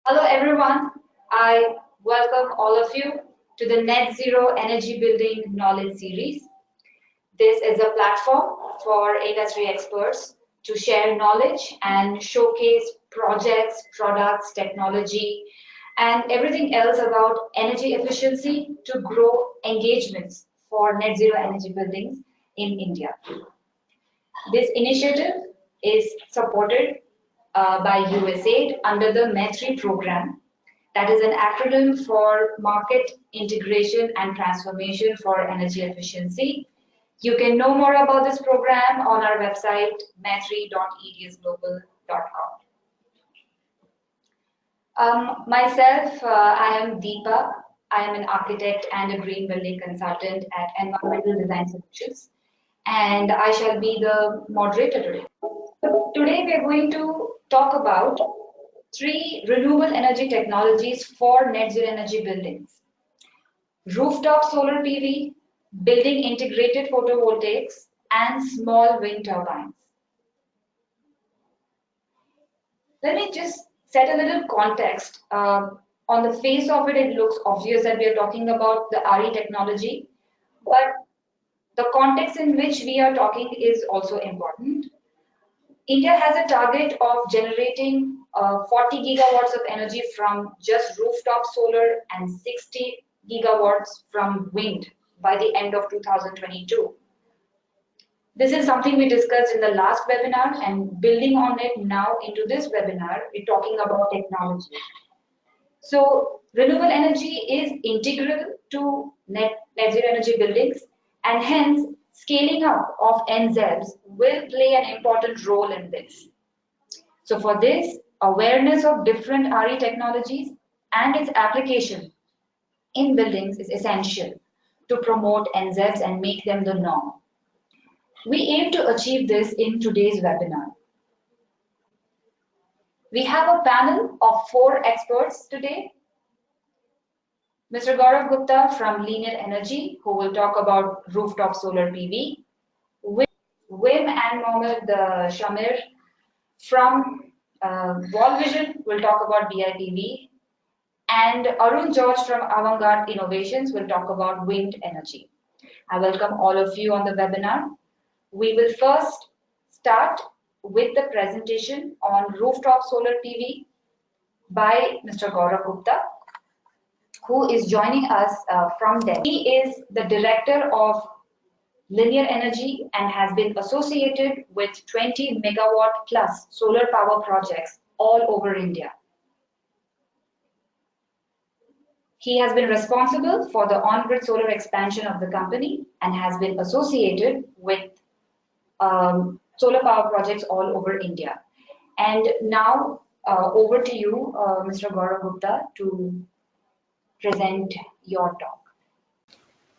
Hello everyone, I welcome all of you to the Net Zero Energy Building Knowledge Series. This is a platform for industry experts to share knowledge and showcase projects, products, technology, and everything else about energy efficiency to grow engagements for net zero energy buildings in India. This initiative is supported by USAID under the METRI program, that is an acronym for Market Integration and Transformation for Energy Efficiency. You can know more about this program on our website, metri.edsglobal.com. Myself, I am Deepa. I am an architect and a green building consultant at Environmental Design Solutions, and I shall be the moderator today. Today we are going to talk about 3 renewable energy technologies for net zero energy buildings: rooftop solar PV, building integrated photovoltaics, and small wind turbines. Let me just set a little context. On the face of it, it looks obvious that we are talking about the RE technology, but the context in which we are talking is also important. India has a target of generating 40 gigawatts of energy from just rooftop solar and 60 gigawatts from wind by the end of 2022. This is something we discussed in the last webinar, and building on it now into this webinar, we're talking about technology. So renewable energy is integral to net zero energy buildings, and hence scaling up of NZEBs will play an important role in this. So for this, awareness of different RE technologies and its application in buildings is essential to promote NZEBs and make them the norm. We aim to achieve this in today's webinar. We have a panel of 4 experts today. Mr. Gaurav Gupta from Linear Energy, who will talk about rooftop solar PV. Wim and Mohammed Shamir from Wallvision will talk about BIPV. And Arun George from AvantGarde Innovations will talk about wind energy. I welcome all of you on the webinar. We will first start with the presentation on rooftop solar PV by Mr. Gaurav Gupta, who is joining us from Delhi. He is the director of Linear Energy and has been associated with 20 megawatt plus solar power projects all over India. He has been responsible for the on-grid solar expansion of the company and has been associated with solar power projects all over India. And now over to you, Mr. Gaurav Gupta, to present your talk.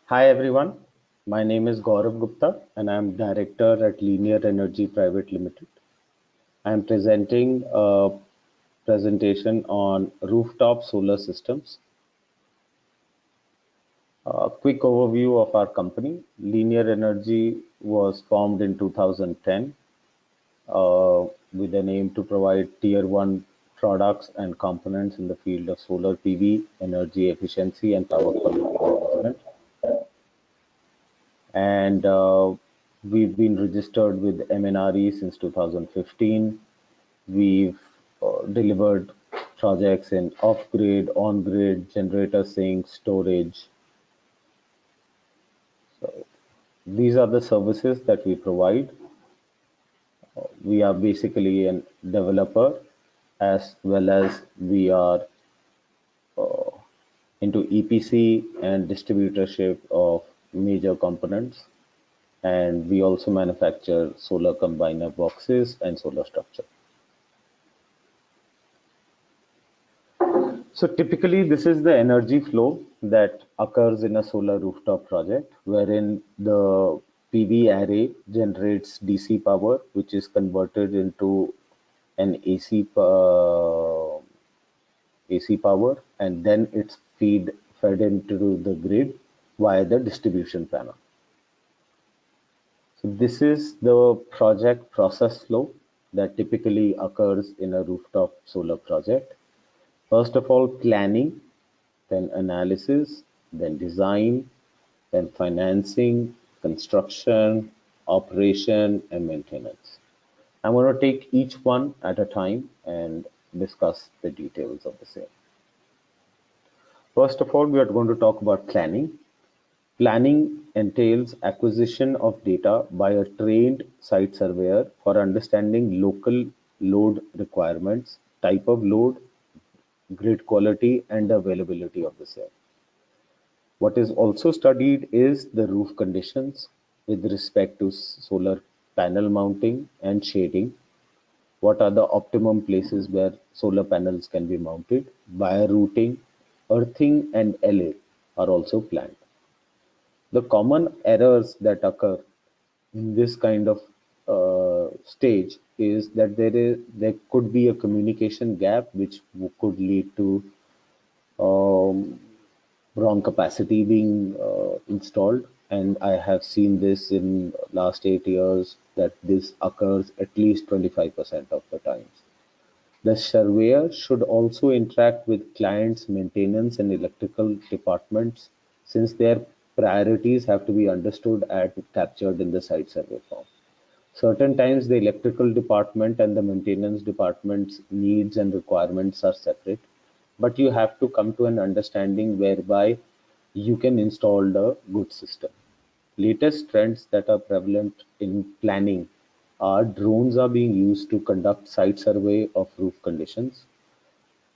Hi everyone, my name is Gaurav Gupta and I am Director at Linear Energy Private Limited. I am presenting a presentation on rooftop solar systems. A quick overview of our company. Linear Energy was formed in 2010 with an aim to provide tier 1 products and components in the field of solar PV, energy efficiency and power quality management. And we've been registered with MNRE since 2015. We've delivered projects in off-grid, on-grid, generator sync, storage. So these are the services that we provide. We are basically a developer as well as we are into EPC and distributorship of major components, and we also manufacture solar combiner boxes and solar structure. So typically this is the energy flow that occurs in a solar rooftop project, wherein the PV array generates DC power, which is converted into an AC power, and then it's fed into the grid via the distribution panel. So this is the project process flow that typically occurs in a rooftop solar project. First of all, planning, then analysis, then design, then financing, construction, operation, and maintenance. I'm going to take each one at a time and discuss the details of the same. First of all, we are going to talk about planning. Planning entails acquisition of data by a trained site surveyor for understanding local load requirements, type of load, grid quality, and availability of the same. What is also studied is the roof conditions with respect to solar panel mounting and shading. What are the optimum places where solar panels can be mounted? Wire routing, earthing, and LA are also planned. The common errors that occur in this kind of stage is that there could be a communication gap which could lead to um, wrong capacity being installed, and I have seen this in last 8 years that this occurs at least 25% of the times. The surveyor should also interact with clients' maintenance and electrical departments since their priorities have to be understood and captured in the site survey form. Certain times the electrical department and the maintenance department's needs and requirements are separate, but you have to come to an understanding whereby you can install the good system. Latest trends that are prevalent in planning are drones are being used to conduct site survey of roof conditions.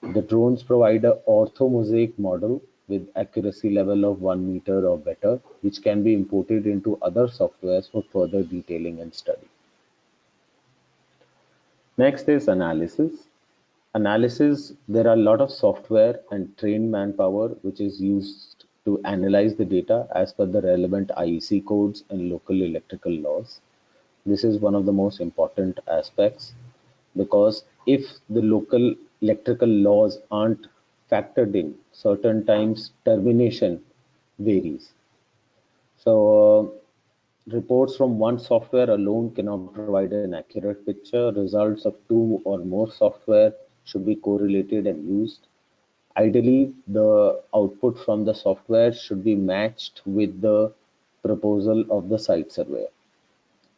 The drones provide a orthomosaic model with accuracy level of 1 meter or better, which can be imported into other softwares for further detailing and study. Next is analysis. Analysis, there are a lot of software and trained manpower which is used to analyze the data as per the relevant IEC codes and local electrical laws. This is one of the most important aspects because if the local electrical laws aren't factored in, certain times termination varies. So reports from one software alone cannot provide an accurate picture. Results of two or more software should be correlated and used. Ideally, the output from the software should be matched with the proposal of the site surveyor.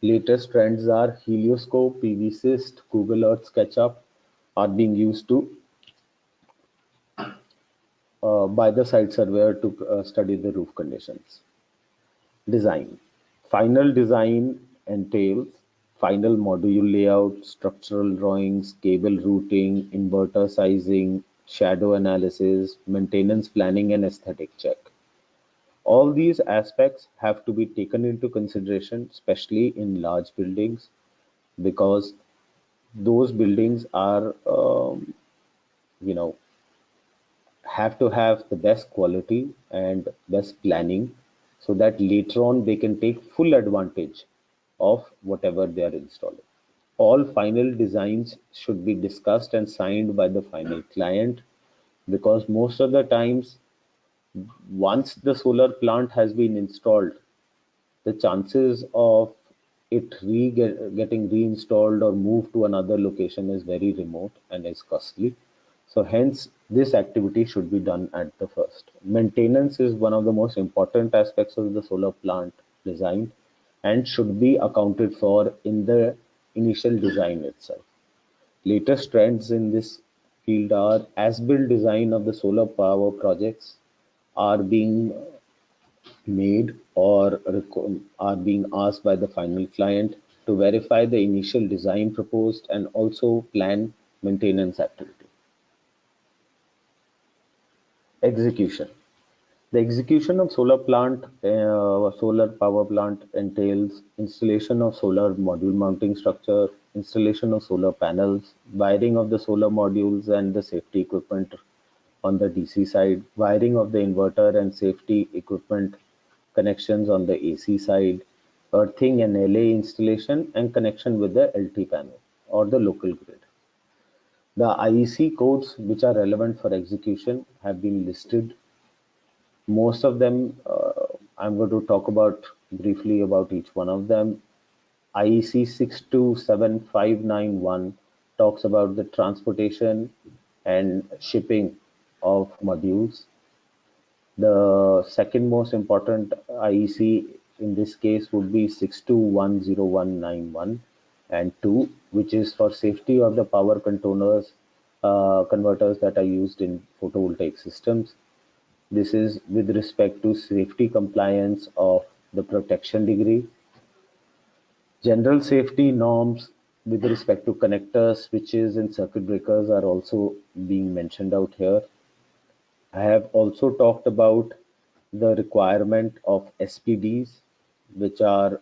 Latest trends are Helioscope, PVSys, Google Earth SketchUp are being used to by the site surveyor to study the roof conditions. Design. Final design entails final module layout, structural drawings, cable routing, inverter sizing, shadow analysis, maintenance planning, and aesthetic check. All these aspects have to be taken into consideration, especially in large buildings, because those buildings are, you know, have to have the best quality and best planning so that later on they can take full advantage of whatever they are installing. All final designs should be discussed and signed by the final client because most of the times, once the solar plant has been installed, the chances of it getting reinstalled or moved to another location is very remote and is costly. So hence this activity should be done at the first. Maintenance is one of the most important aspects of the solar plant design and should be accounted for in the initial design itself. Latest trends in this field are as-built design of the solar power projects are being made or are being asked by the final client to verify the initial design proposed and also plan maintenance activity. Execution. The execution of solar power plant entails installation of solar module mounting structure, installation of solar panels, wiring of the solar modules and the safety equipment on the DC side, wiring of the inverter and safety equipment connections on the AC side, earthing and LA installation, and connection with the LT panel or the local grid. The IEC codes which are relevant for execution have been listed. Most of them, I'm going to talk about briefly about each one of them. IEC 627591 talks about the transportation and shipping of modules. The second most important IEC in this case would be 6210191 and 2, which is for safety of the power converters that are used in photovoltaic systems. This is with respect to safety compliance of the protection degree. General safety norms with respect to connectors, switches, and circuit breakers are also being mentioned out here. I have also talked about the requirement of SPDs, which are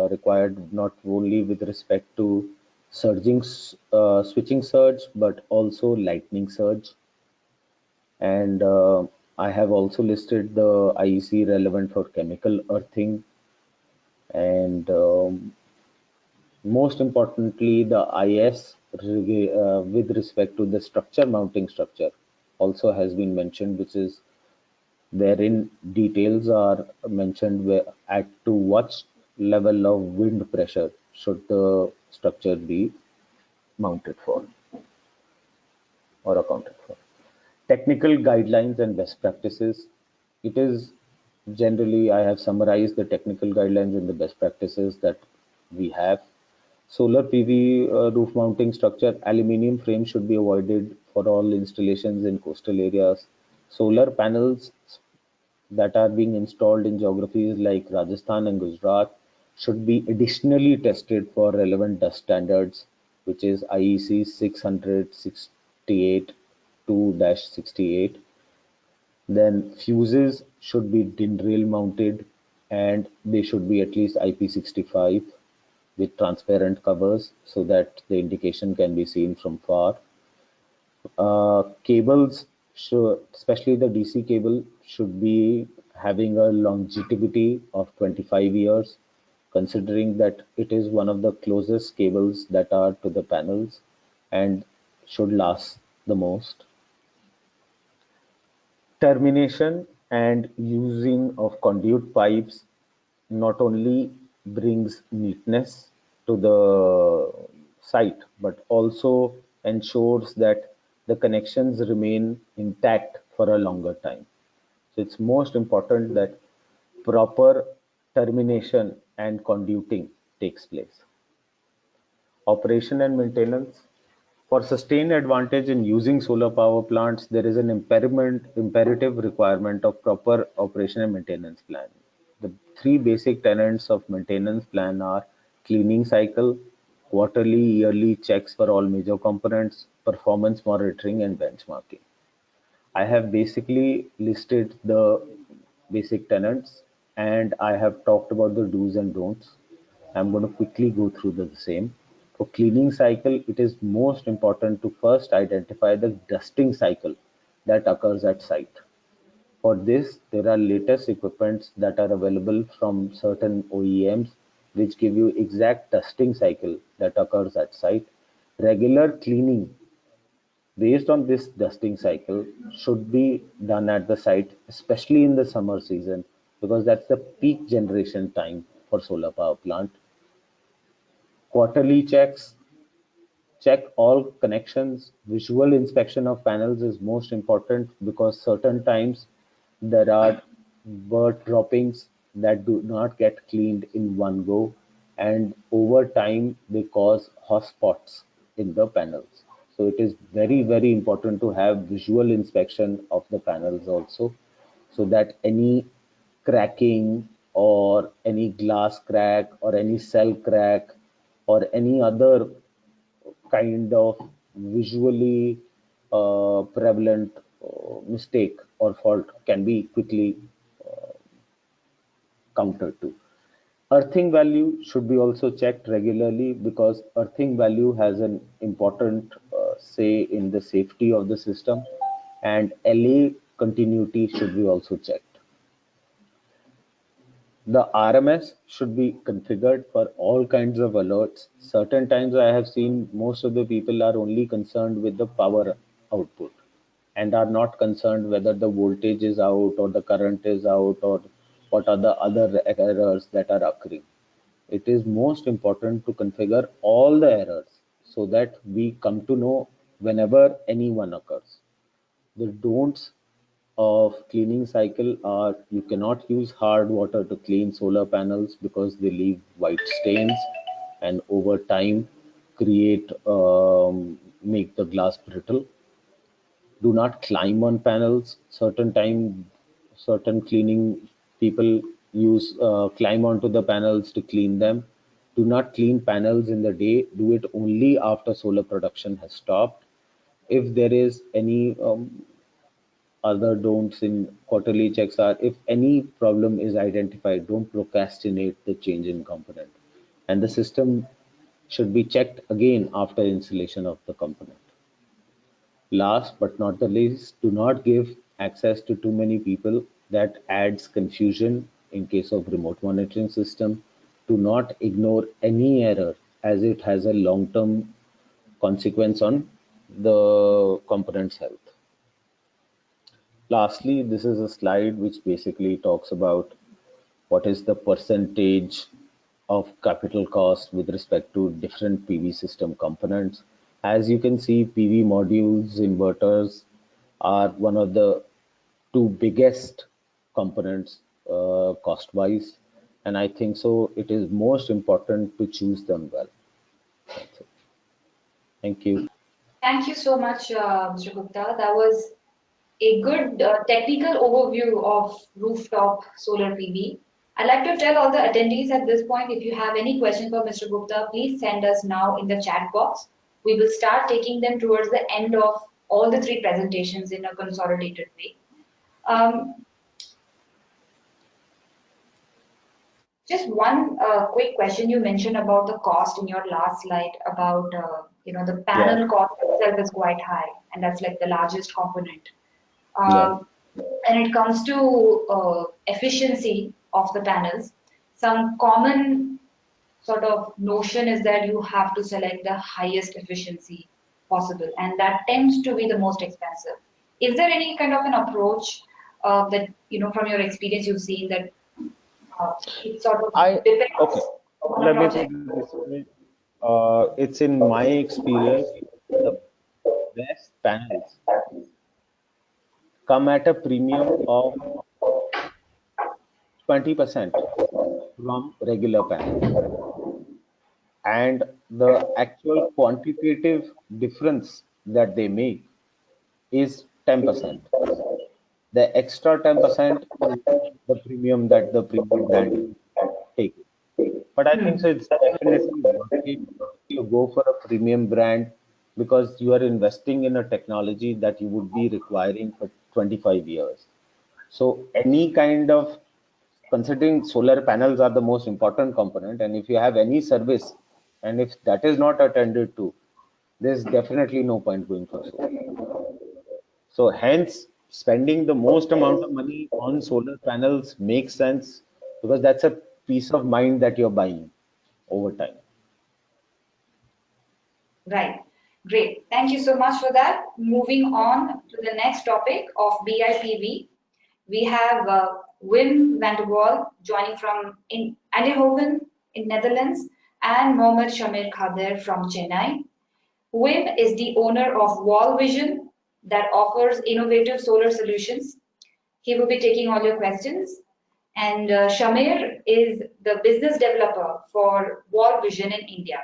required not only with respect to switching surge, but also lightning surge. And I have also listed the IEC relevant for chemical earthing, and most importantly, the IS with respect to the structure mounting structure also has been mentioned, which is wherein details are mentioned where, at to what level of wind pressure should the structure be mounted for or accounted for. Technical guidelines and best practices. It is generally, I have summarized the technical guidelines and the best practices that we have. Solar PV roof mounting structure, aluminium frame should be avoided for all installations in coastal areas. Solar panels that are being installed in geographies like Rajasthan and Gujarat should be additionally tested for relevant dust standards, which is IEC 668 2-68. Then fuses should be DIN rail mounted and they should be at least IP65 with transparent covers so that the indication can be seen from far. Cables, especially the DC cable, should be having a longevity of 25 years, considering that it is one of the closest cables that are to the panels and should last the most. Termination and using of conduit pipes not only brings neatness to the site, but also ensures that the connections remain intact for a longer time. So it's most important that proper termination and conduiting takes place. Operation and maintenance. For sustained advantage in using solar power plants, there is an imperative requirement of proper operation and maintenance plan. The three basic tenets of maintenance plan are cleaning cycle, quarterly, yearly checks for all major components, performance monitoring, and benchmarking. I have basically listed the basic tenets and I have talked about the do's and don'ts. I'm going to quickly go through the same. For cleaning cycle, it is most important to first identify the dusting cycle that occurs at site. For this, there are latest equipments that are available from certain OEMs which give you exact dusting cycle that occurs at site. Regular cleaning based on this dusting cycle should be done at the site, especially in the summer season, because that's the peak generation time for solar power plant. Quarterly checks, check all connections. Visual inspection of panels is most important because certain times there are bird droppings that do not get cleaned in one go, and over time they cause hotspots in the panels. So it is very, very important to have visual inspection of the panels also, so that any cracking or any glass crack or any cell crack or any other kind of visually prevalent mistake or fault can be quickly countered to. Earthing value should be also checked regularly because earthing value has an important say in the safety of the system, and LA continuity should be also checked. The RMS should be configured for all kinds of alerts. Certain times I have seen most of the people are only concerned with the power output and are not concerned whether the voltage is out or the current is out or what are the other errors that are occurring. It is most important to configure all the errors so that we come to know whenever any one occurs. The don'ts of cleaning cycle are you cannot use hard water to clean solar panels because they leave white stains and over time create make the glass brittle. Do not climb on panels. Certain cleaning people use climb onto the panels to clean them. Do not clean panels in the day. Do it only after solar production has stopped. If there is any other don'ts in quarterly checks are if any problem is identified, don't procrastinate the change in component. And the system should be checked again after installation of the component. Last but not the least, do not give access to too many people. That adds confusion in case of remote monitoring system. Do not ignore any error as it has a long-term consequence on the component's health. Lastly, this is a slide which basically talks about what is the percentage of capital cost with respect to different PV system components. As you can see, PV modules, inverters are one of the two biggest components cost-wise, and I think so it is most important to choose them well. That's it. Thank you. Thank you so much, Mr. Gupta. That was a good technical overview of rooftop solar PV. I'd like to tell all the attendees at this point, if you have any questions for Mr. Gupta, please send us now in the chat box. We will start taking them towards the end of all the three presentations in a consolidated way. Um, just one quick question. You mentioned about the cost in your last slide about, the Yeah, panel cost itself is quite high, and that's like the largest component. yeah. When it comes to efficiency of the panels, some common sort of notion is that you have to select the highest efficiency possible, and that tends to be the most expensive. Is there any kind of an approach that, from your experience, you've seen that it sort of I okay. depends on a Let me put project? it this way. It's in my experience, the best panels come at a premium of 20% from regular panels. And the actual quantitative difference that they make is 10%. The extra 10% is the premium that the premium brand is taking. But I think so it's definitely worth it to go for a premium brand because you are investing in a technology that you would be requiring for 25 years. So any kind of considering solar panels are the most important component, and if you have any service and if that is not attended to, there's definitely no point going for solar. So hence spending the most amount of money on solar panels makes sense because that's a peace of mind that you're buying over time. Right. Great. Thank you so much for that. Moving on to the next topic of BIPV. We have Wim van der Wal joining from in Eindhoven in Netherlands and Mohammed Shamir Khader from Chennai. Wim is the owner of Wallvision that offers innovative solar solutions. He will be taking all your questions. And Shamir is the business developer for Wallvision in India.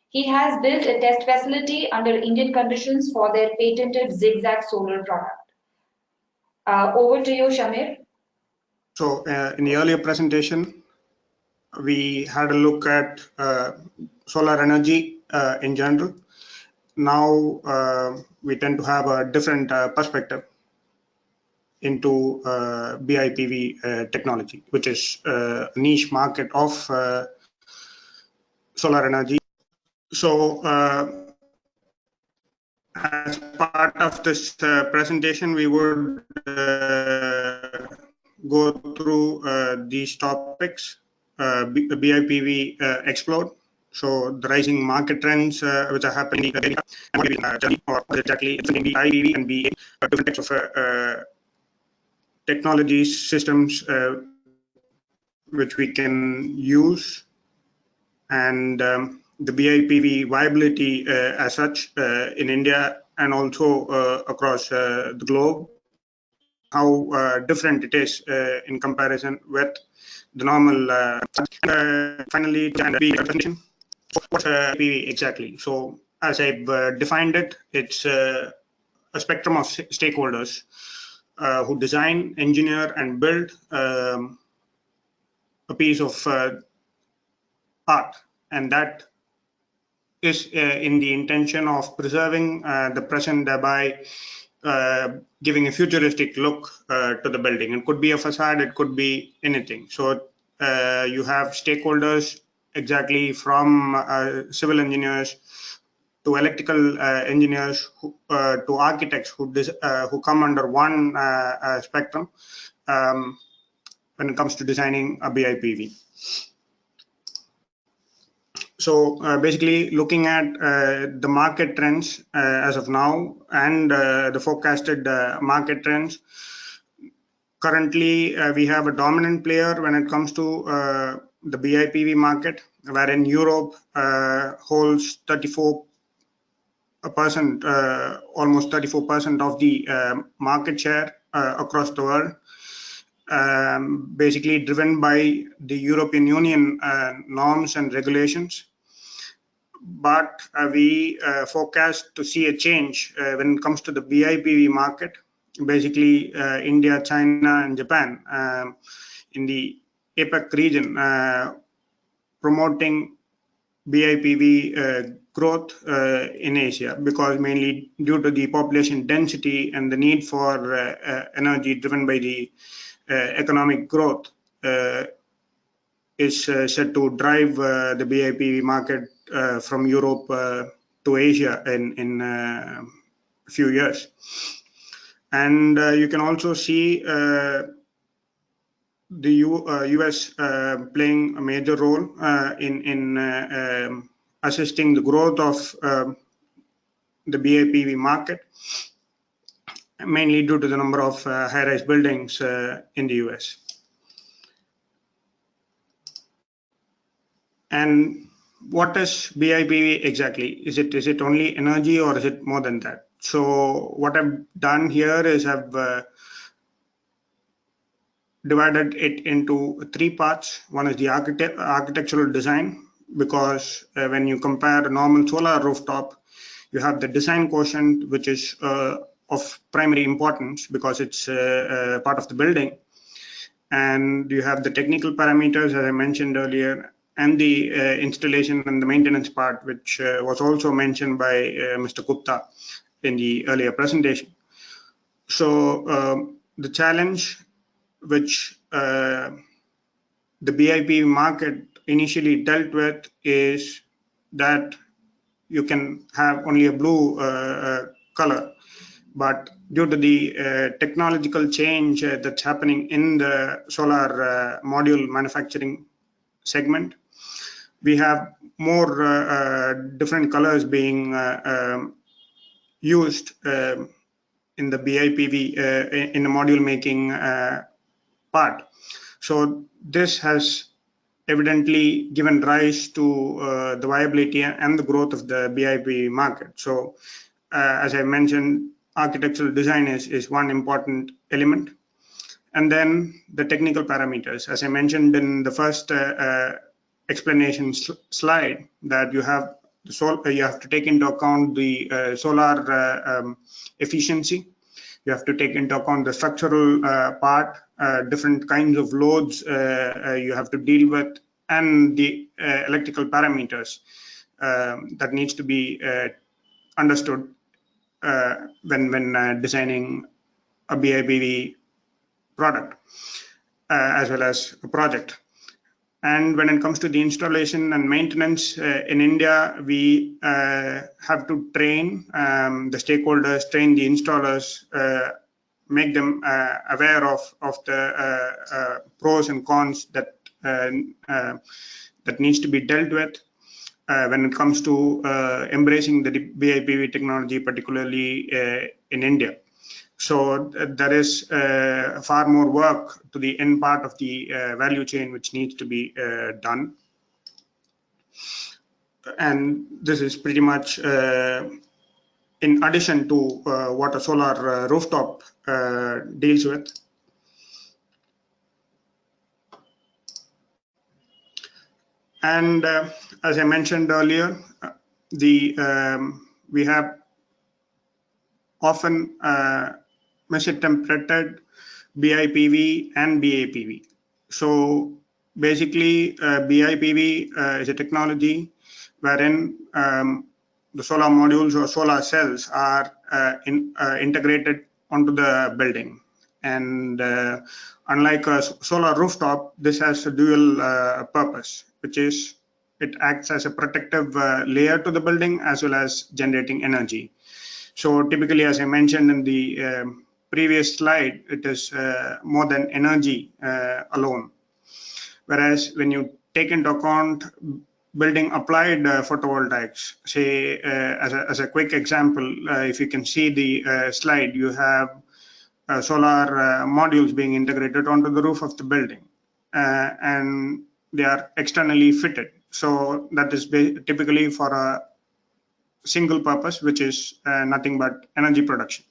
He has built a test facility under Indian conditions for their patented zigzag solar product. Over to you, Shamir. So in the earlier presentation, we had a look at solar energy in general. Now we tend to have a different perspective into BIPV technology, which is a niche market of solar energy. So as part of this presentation, we would go through these topics, BIPV explode, so the rising market trends which are happening in the area, and or exactly BIPV and BA, different types of technologies, systems which we can use, and the BIPV viability as such in India and also across the globe, how different it is in comparison with the normal. Finally, presentation. What's BIPV exactly? So, as I've defined it, it's a spectrum of stakeholders who design, engineer, and build a piece of art, and that is in the intention of preserving the present, thereby giving a futuristic look to the building. It could be a facade, it could be anything. So you have stakeholders exactly from civil engineers to electrical engineers to architects who come under one spectrum when it comes to designing a BIPV. So basically looking at the market trends as of now and the forecasted market trends, currently we have a dominant player when it comes to the BIPV market, wherein Europe holds 34%, almost 34% of the market share across the world. Basically driven by the European Union norms and regulations. But we forecast to see a change when it comes to the BIPV market. Basically, India, China, and Japan in the APEC region promoting BIPV growth in Asia, because mainly due to the population density and the need for energy driven by the economic growth is set to drive the BIPV market from Europe to Asia in a few years. And you can also see the US playing a major role in assisting the growth of the BIPV market, mainly due to the number of high-rise buildings in the US. And what is BIPV exactly? Is it only energy, or is it more than that? So what I've done here is I've divided it into three parts. One is the architectural design, because when you compare a normal solar rooftop, you have the design quotient, which is of primary importance because it's part of the building. And you have the technical parameters, as I mentioned earlier, and the installation and the maintenance part, which was also mentioned by Mr. Gupta in the earlier presentation. So the challenge which the BIPV market initially dealt with is that you can have only a blue color, but due to the technological change that's happening in the solar module manufacturing segment, we have more different colors being used in the BIPV in the module making part. So this has evidently given rise to the viability and the growth of the BIPV market. So as I mentioned, architectural design is one important element. And then the technical parameters, as I mentioned in the first explanation slide, that you have to take into account the solar efficiency. You have to take into account the structural part, different kinds of loads you have to deal with, and the electrical parameters that needs to be understood when designing a BIPV product as well as a project. And when it comes to the installation and maintenance in India, we have to train the stakeholders, train the installers, make them aware of the pros and cons that that needs to be dealt with when it comes to embracing the BIPV technology, particularly in India. So there is far more work to the end part of the value chain which needs to be done. And this is pretty much in addition to what a solar rooftop deals with. And as I mentioned earlier, we have often misinterpreted BIPV and BAPV. So basically, BIPV is a technology wherein the solar modules or solar cells are integrated onto the building. And unlike a solar rooftop, this has a dual purpose, which is it acts as a protective layer to the building as well as generating energy. So typically, as I mentioned in the previous slide, it is more than energy alone. Whereas when you take into account building applied photovoltaics, say as a quick example, if you can see the slide, you have solar modules being integrated onto the roof of the building, and they are externally fitted. So that is typically for a single purpose, which is nothing but energy production,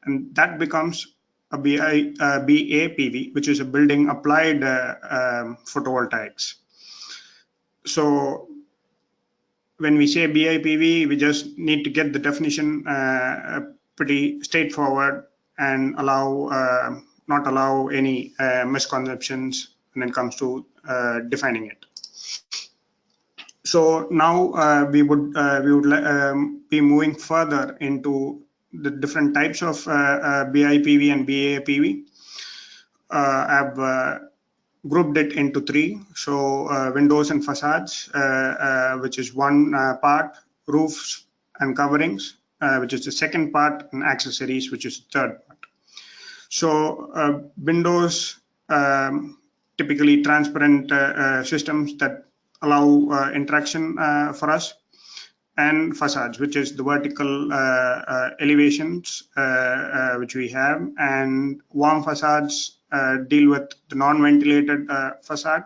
and that becomes a BAPV, which is a building applied photovoltaics. So when we say BIPV, we just need to get the definition pretty straightforward and not allow any misconceptions when it comes to defining it. So now we would be moving further into the different types of BIPV and BAPV. I've grouped it into three. So windows and facades, which is one part, roofs and coverings, which is the second part, and accessories, which is the third part. So windows, typically transparent systems that allow interaction for us, and facades, which is the vertical elevations which we have, and warm facades deal with the non-ventilated facade,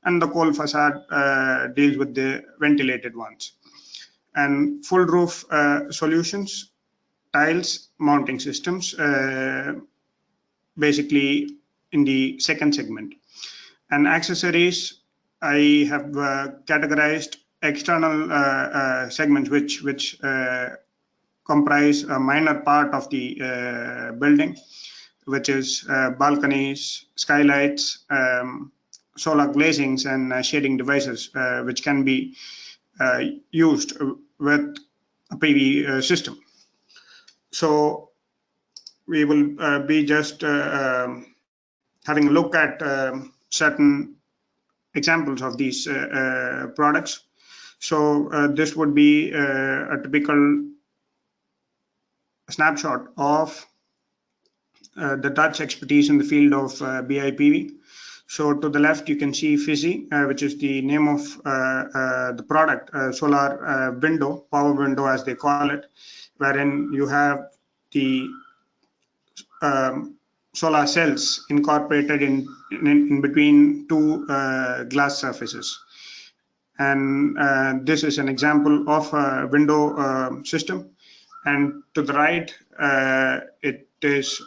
and the cold facade deals with the ventilated ones. And full roof solutions, tiles, mounting systems, basically in the second segment. And accessories, I have categorized external segments which comprise a minor part of the building, which is balconies, skylights, solar glazings, and shading devices, which can be used with a PV system. So we will be just having a look at certain examples of these products. So this would be a typical snapshot of the Dutch expertise in the field of BIPV. So to the left, you can see Fizzy, which is the name of the product, solar window, power window as they call it, wherein you have the solar cells incorporated in between two glass surfaces. And this is an example of a window system. And to the right, it is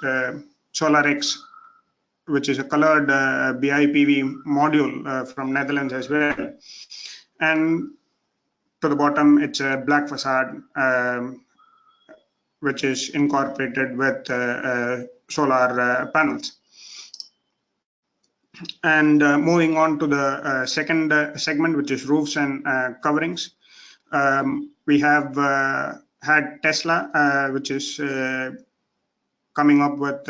SolarX, which is a colored BIPV module from Netherlands as well. And to the bottom, it's a black facade, which is incorporated with solar panels. And moving on to the second segment, which is roofs and coverings, we have had Tesla, which is coming up with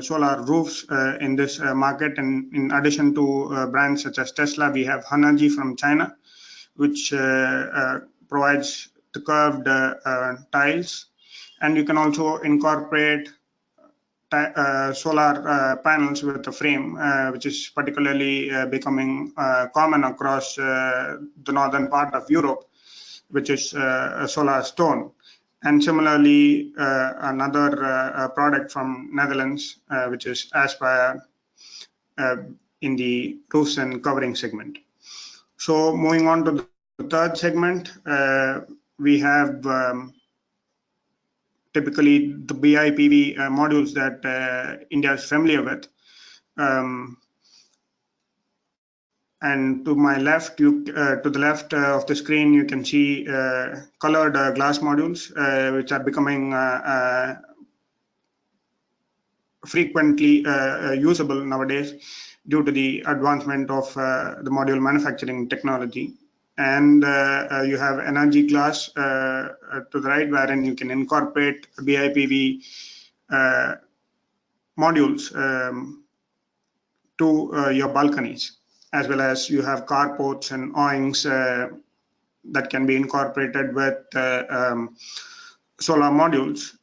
solar roofs in this market. And in addition to brands such as Tesla, we have Hanergy from China, which provides the curved tiles. And you can also incorporate solar panels with a frame, which is particularly becoming common across the northern part of Europe, which is a solar stone. And similarly, another product from Netherlands, which is Aspire, in the roofs and covering segment. So moving on to the third segment, we have typically the BIPV modules that India is familiar with. And to my left, to the left of the screen, you can see colored glass modules, which are becoming frequently usable nowadays due to the advancement of the module manufacturing technology. And you have energy glass to the right, wherein you can incorporate BIPV modules to your balconies, as well as you have carports and awnings that can be incorporated with solar modules.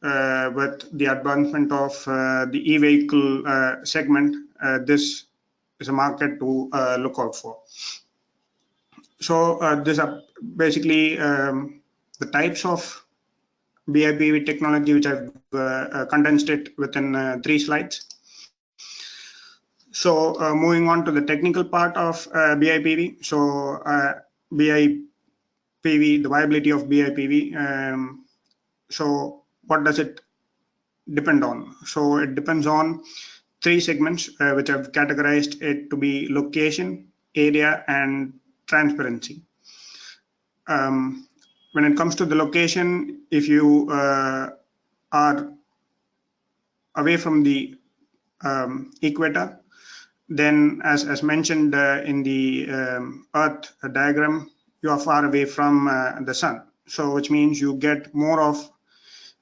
With the advancement of the e-vehicle segment, this is a market to look out for. So these are basically the types of BIPV technology, which I've condensed it within 3 slides. So moving on to the technical part of BIPV. So BIPV, the viability of BIPV. So what does it depend on? So it depends on 3 segments, which I've categorized it to be location, area, and transparency. When it comes to the location, if you are away from the equator, then as mentioned in the Earth diagram, you are far away from the sun. So which means you get more of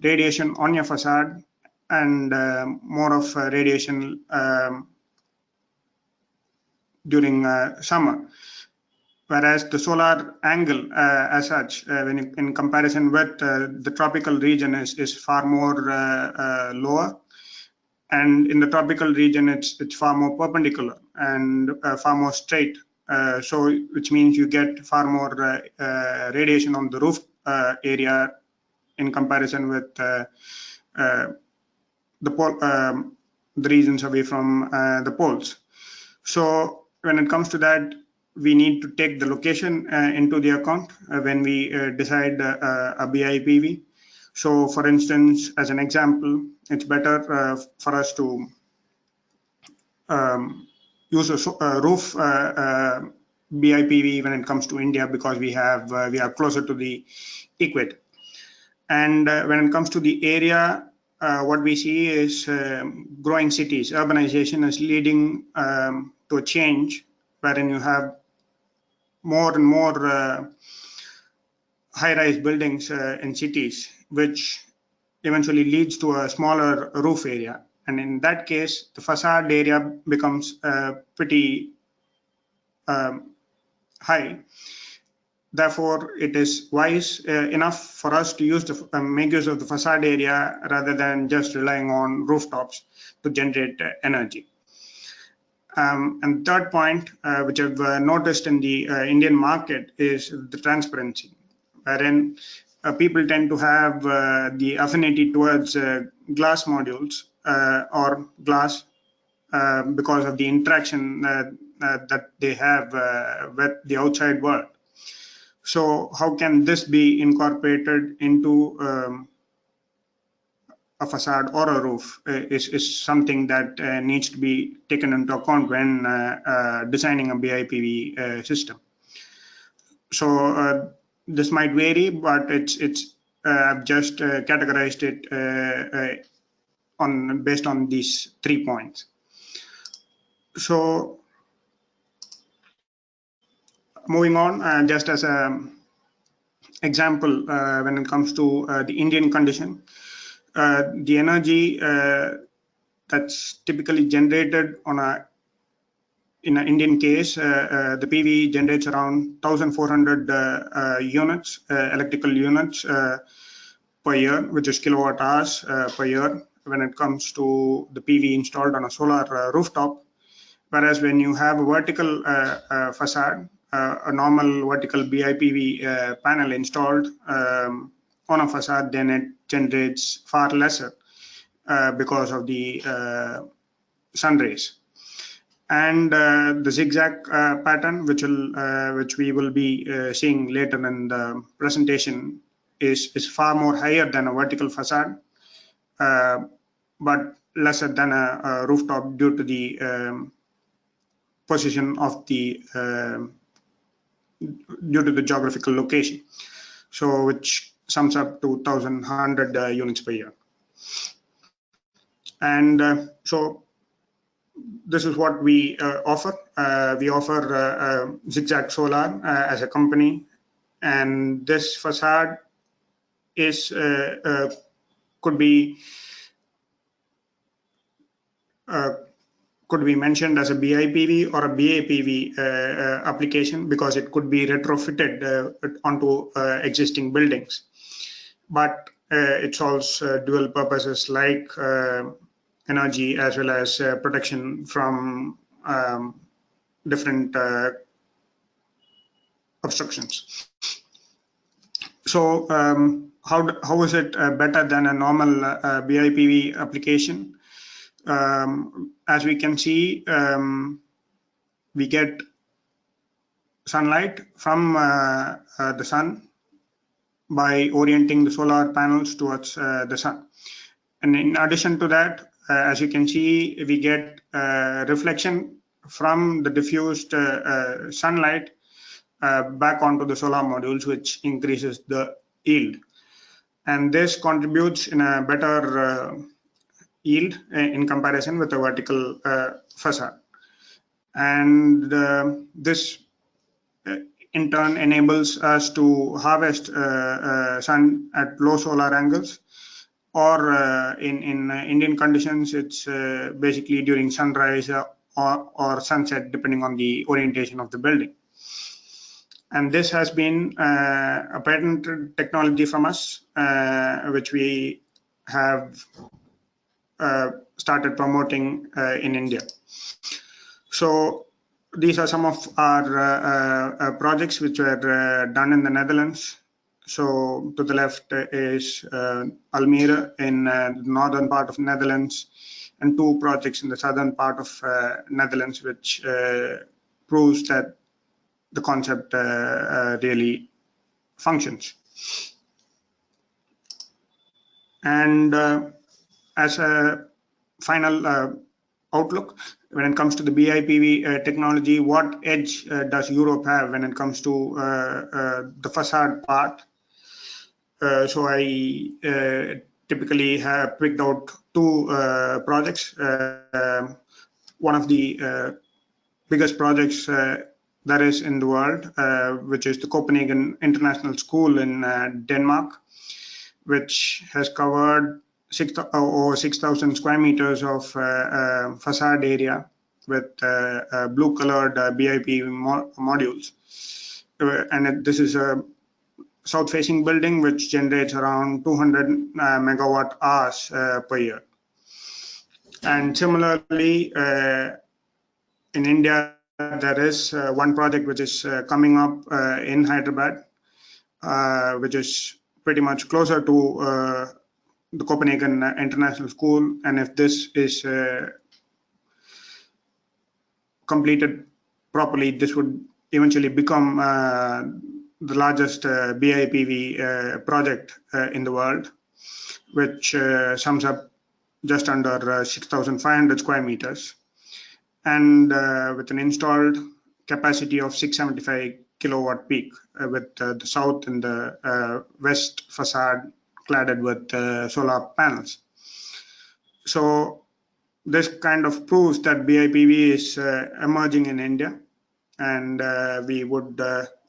radiation on your facade and more of radiation during summer. Whereas the solar angle as such, when in comparison with the tropical region is far more lower. And in the tropical region, it's far more perpendicular and far more straight. So which means you get far more radiation on the roof area in comparison with the regions away from the poles. So when it comes to that, we need to take the location into the account when we decide a BIPV. So for instance, as an example, it's better for us to use a roof BIPV when it comes to India, because we are closer to the equator. And when it comes to the area, what we see is growing cities. Urbanization is leading to a change wherein you have more and more high-rise buildings in cities, which eventually leads to a smaller roof area. And in that case, the facade area becomes pretty high. Therefore, it is wise enough for us to use make use of the facade area rather than just relying on rooftops to generate energy. And third point, which I've noticed in the Indian market, is the transparency, wherein people tend to have the affinity towards glass modules or glass because of the interaction that they have with the outside world. So how can this be incorporated into a facade or a roof is something that needs to be taken into account when designing a BIPV system. So this might vary, but I've just categorized it based on these 3 points. So moving on, just as an example, when it comes to the Indian condition, the energy that's typically generated in an Indian case, the PV generates around 1,400 units, electrical units per year, which is kilowatt hours per year when it comes to the PV installed on a solar rooftop. Whereas when you have a vertical facade, a normal vertical BIPV panel installed on a facade, then it generates far lesser because of the sun rays. And the zigzag pattern, which we will be seeing later in the presentation, is far more higher than a vertical facade. but lesser than a rooftop due to the position of the due to the geographical location. So which sums up to 1,100 units per year. And so this is what we offer. We offer Zigzag Solar as a company, and this facade is could be mentioned as a BIPV or a BAPV application, because it could be retrofitted onto existing buildings. But it solves dual purposes like energy as well as protection from different obstructions. So how is it better than a normal BIPV application? As we can see, we get sunlight from the sun by orienting the solar panels towards the sun. And in addition to that, as you can see, we get reflection from the diffused sunlight back onto the solar modules, which increases the yield. And this contributes in a better yield in comparison with a vertical facade. And this in turn enables us to harvest sun at low solar angles, or in Indian conditions, it's basically during sunrise or sunset, depending on the orientation of the building. And this has been a patented technology from us, which we have started promoting in India. So these are some of our projects which were done in the Netherlands. So to the left is Almere in the northern part of Netherlands, and two projects in the southern part of Netherlands, which proves that the concept really functions. And as a final outlook, when it comes to the BIPV technology, what edge does Europe have when it comes to the facade part? So I typically have picked out two projects. One of the biggest projects that is in the world, which is the Copenhagen International School in Denmark, which has covered over 6,000 square meters of facade area with blue-colored BIPV modules. And this is a south-facing building which generates around 200 megawatt hours per year. And similarly, in India, there is one project which is coming up in Hyderabad, which is pretty much closer to the Copenhagen International School. And if this is completed properly, this would eventually become the largest BIPV project in the world, which sums up just under 6,500 square meters, and with an installed capacity of 675 kilowatt peak, with the south and the west facade cladded with solar panels. So this kind of proves that BIPV is emerging in India, and we would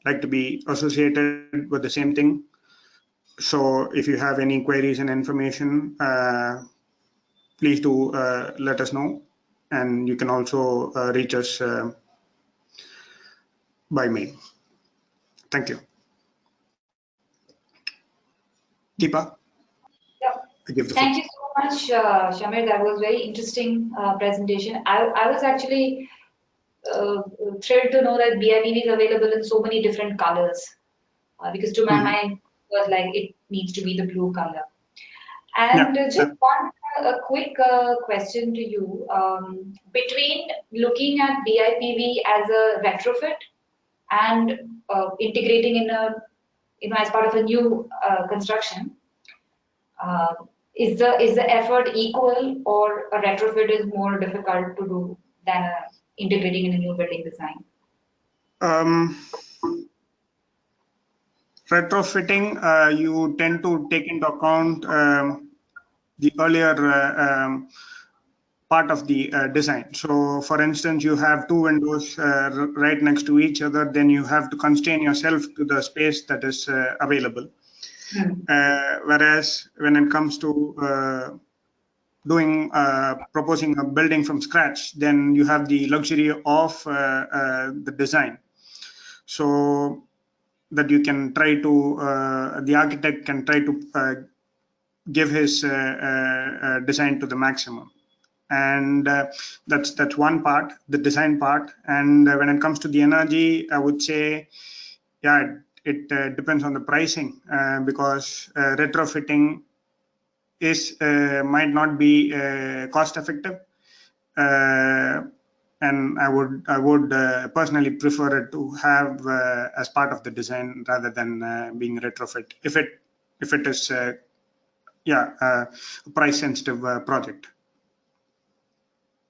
like to be associated with the same thing. So if you have any queries and information, please do let us know, and you can also reach us by mail. Thank you. Deepa? Yep. Thank you so much, Shamir. That was very interesting presentation. I was actually thrilled to know that BIPV is available in so many different colors, because to my mind was like it needs to be the blue color. And just one a quick question to you. Between looking at BIPV as a retrofit and integrating in a, as part of a new construction, Is the effort equal, or a retrofit is more difficult to do than integrating in a new building design? Um, Retrofitting, you tend to take into account the earlier part of the design. So, for instance, you have two windows right next to each other, then you have to constrain yourself to the space that is available. Whereas when it comes to proposing a building from scratch, then you have the luxury of the design. So that you can try to, the architect can try to give his design to the maximum. And that's one part, the design part. And when it comes to the energy, I would say, yeah, it depends on the pricing, because retrofitting is might not be cost effective, and I would personally prefer it to have as part of the design rather than being retrofit if it is a price sensitive project.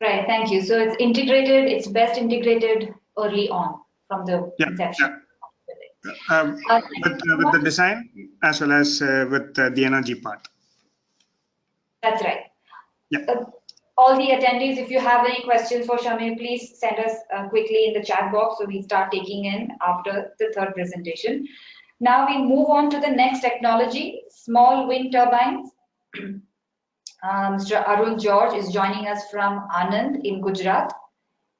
Right, thank you. So it's integrated, it's best integrated early on from the inception. With the design as well as with the energy part. That's right. Yeah. All the attendees, if you have any questions for Shamir, please send us quickly in the chat box so we start taking in after the third presentation. Now we move on to the next technology, small wind turbines. Mr. Arun George is joining us from Anand in Gujarat.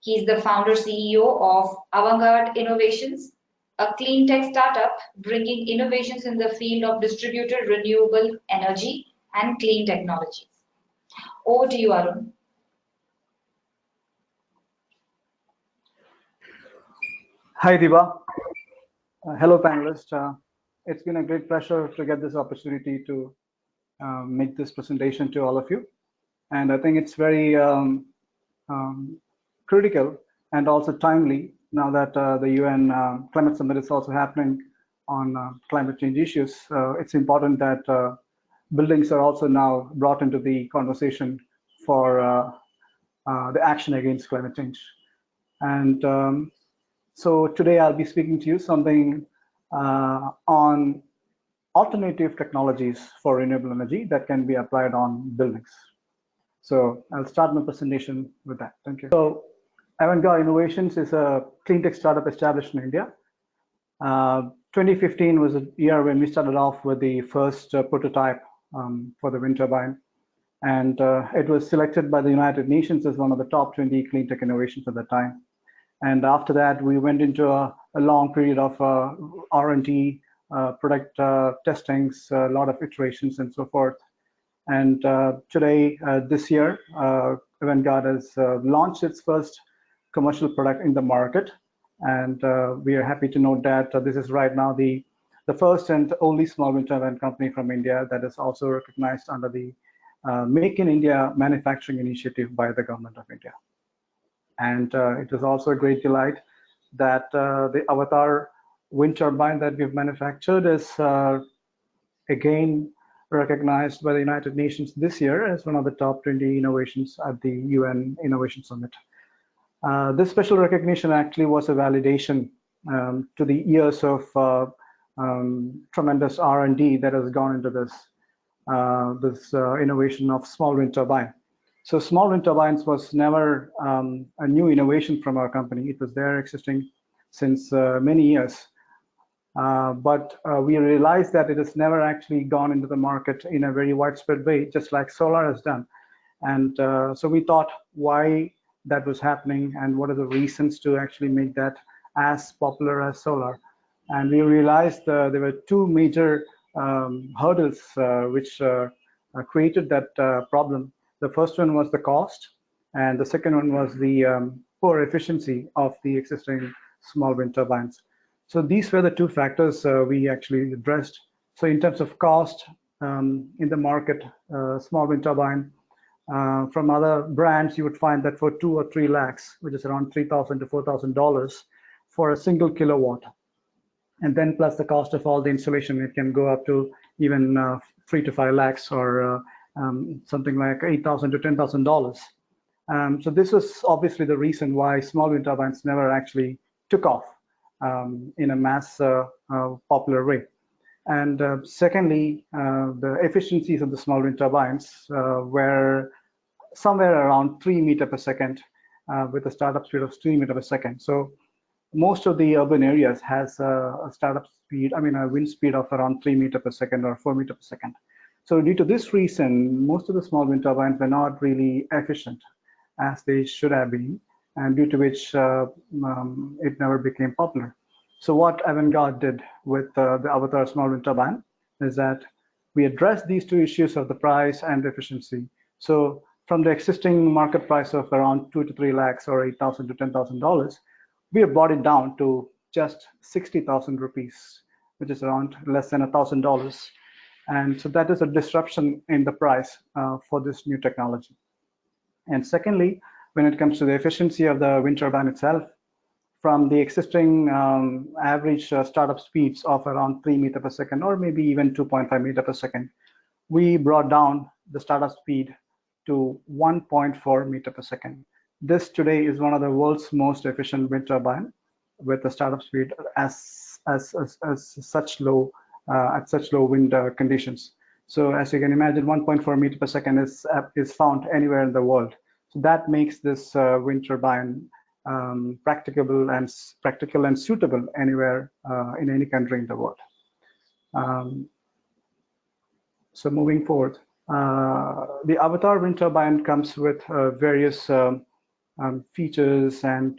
He's the founder CEO of AvantGarde Innovations, a clean tech startup bringing innovations in the field of distributed renewable energy and clean technologies. Over to you, Arun. Hi, Diba. Hello, panelists. It's been a great pleasure to get this opportunity to make this presentation to all of you. And I think it's very critical and also timely now that the UN Climate Summit is also happening on climate change issues. It's important that buildings are also now brought into the conversation for the action against climate change. And so today I'll be speaking to you something on alternative technologies for renewable energy that can be applied on buildings. So I'll start my presentation with that. Thank you. So AvantGarde Innovations is a clean tech startup established in India. 2015 was a year when we started off with the first prototype for the wind turbine. And it was selected by the United Nations as one of the top 20 clean tech innovations at the time. And after that, we went into a long period of R&D, product testings, a lot of iterations and so forth. And today, this year, AvantGarde has launched its first commercial product in the market. And we are happy to note that this is right now the first and only small wind turbine company from India that is also recognized under the Make in India manufacturing initiative by the government of India. And it is also a great delight that the Avatar wind turbine that we've manufactured is again recognized by the United Nations this year as one of the top 20 innovations at the UN Innovation Summit. This special recognition actually was a validation to the years of tremendous R&D that has gone into this innovation of small wind turbine. So small wind turbines was never a new innovation from our company. It was there existing since many years. But we realized that it has never actually gone into the market in a very widespread way, just like solar has done. And so we thought why that was happening and what are the reasons to actually make that as popular as solar. And we realized there were two major hurdles which created that problem. The first one was the cost, and the second one was the poor efficiency of the existing small wind turbines. So these were the two factors we actually addressed. So in terms of cost, in the market, small wind turbine, from other brands, you would find that for 2 or 3 lakhs, which is around $3,000 to $4,000 for a single kilowatt. And then plus the cost of all the installation, it can go up to even 3 to 5 lakhs or something like $8,000 to $10,000. So this was obviously the reason why small wind turbines never actually took off in a mass popular way. And secondly, the efficiencies of the small wind turbines were somewhere around 3 meters per second with a startup speed of 3 meters per second. So most of the urban areas has a startup speed, I mean, a wind speed of around 3 meters per second or 4 meters per second. So due to this reason, most of the small wind turbines were not really efficient as they should have been, and due to which it never became popular. So what AvantGarde did with the Avatar small wind turbine is that we addressed these two issues of the price and efficiency. So from the existing market price of around 2 to 3 lakhs or $8,000 to $10,000, we have brought it down to just 60,000 rupees, which is around less than $1,000. And so that is a disruption in the price for this new technology. And secondly, when it comes to the efficiency of the wind turbine itself, from the existing average startup speeds of around 3 meters per second or maybe even 2.5 meters per second, we brought down the startup speed to 1.4 meters per second. This today is one of the world's most efficient wind turbine with the startup speed as such low at such low wind conditions. So as you can imagine, 1.4 meters per second is found anywhere in the world. So that makes this wind turbine practical and suitable anywhere in any country in the world. So moving forward, the Avatar wind turbine comes with various features and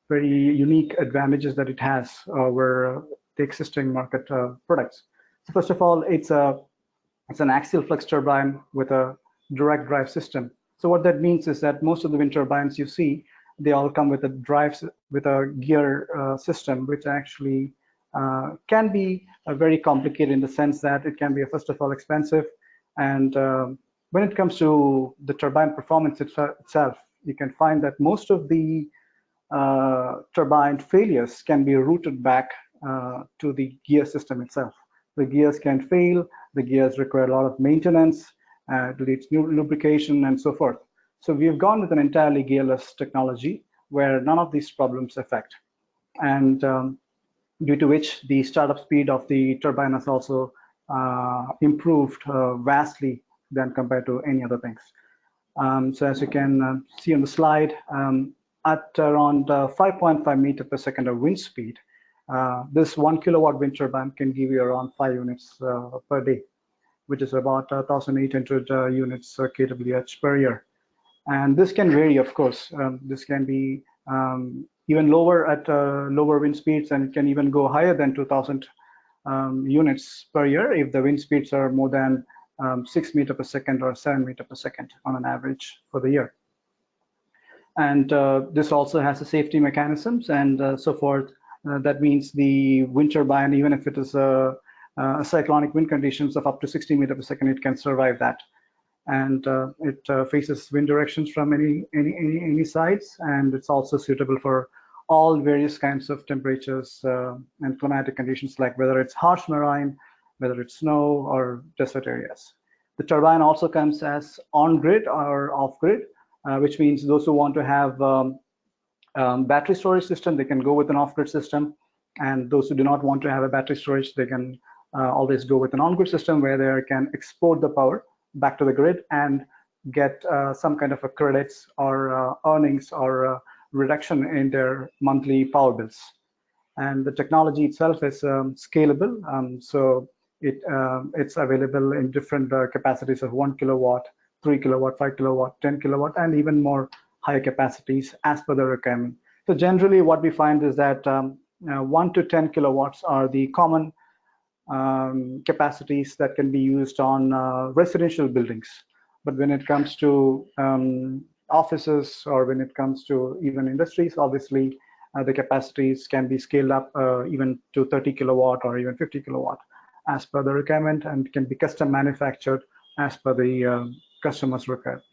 very unique advantages that it has over the existing market products. So first of all, it's an axial flex turbine with a direct drive system. So what that means is that most of the wind turbines you see, they all come with a gear system, which actually can be very complicated in the sense that it can be first of all expensive, and when it comes to the turbine performance itself, you can find that most of the turbine failures can be routed back to the gear system itself. The gears can fail, the gears require a lot of maintenance, leads new lubrication and so forth. So we have gone with an entirely gearless technology where none of these problems affect, and due to which the startup speed of the turbine has also improved vastly than compared to any other things. So as you can see on the slide, at around 5.5 meters per second of wind speed, this 1 kilowatt wind turbine can give you around 5 units per day, which is about 1,800 units kWh per year. And this can vary, of course. This can be even lower at lower wind speeds, and it can even go higher than 2,000 units per year if the wind speeds are more than 6 meters per second or 7 meters per second on an average for the year. And this also has the safety mechanisms and so forth. That means the wind turbine, even if it is a cyclonic wind conditions of up to 60 meters per second, it can survive that. And it faces wind directions from any sides, and it's also suitable for all various kinds of temperatures and climatic conditions, like whether it's harsh marine, whether it's snow or desert areas. The turbine also comes as on-grid or off-grid, which means those who want to have battery storage system, they can go with an off-grid system, and those who do not want to have a battery storage, they can always go with an on-grid system where they can export the power back to the grid and get some kind of a credits or earnings or reduction in their monthly power bills. And the technology itself is scalable, so it's available in different capacities of 1 kilowatt, 3 kilowatt, 5 kilowatt, 10 kilowatt, and even more higher capacities as per the requirement. So generally what we find is that 1 to 10 kilowatts are the common capacities that can be used on residential buildings. But when it comes to offices or when it comes to even industries, obviously the capacities can be scaled up even to 30 kilowatt or even 50 kilowatt as per the requirement, and can be custom manufactured as per the customer's requirement.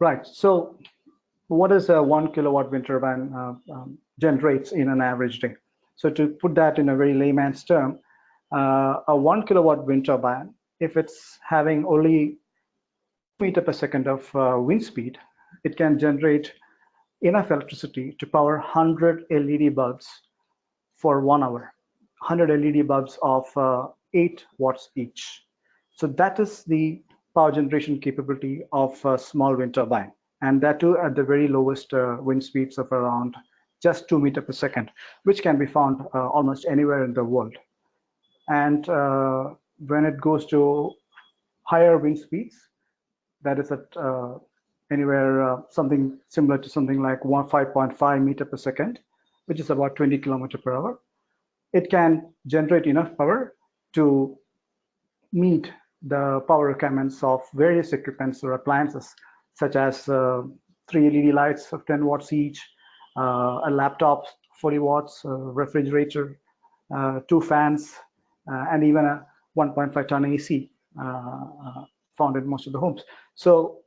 Right, so what is a 1 kilowatt wind turbine generates in an average day? So to put that in a very layman's term, A 1 kilowatt wind turbine, if it's having only meter per second of wind speed, it can generate enough electricity to power 100 LED bulbs for 1 hour, 100 LED bulbs of 8 watts each. So that is the power generation capability of a small wind turbine, and that too at the very lowest wind speeds of around just 2 meters per second, which can be found almost anywhere in the world. And when it goes to higher wind speeds, that is at anywhere something similar to something like 5.5 meter per second, which is about 20 kilometer per hour. It can generate enough power to meet the power requirements of various equipments or appliances, such as 3 LED lights of 10 watts each, a laptop 40 watts, a refrigerator, 2 fans, and even a 1.5 ton AC found in most of the homes. So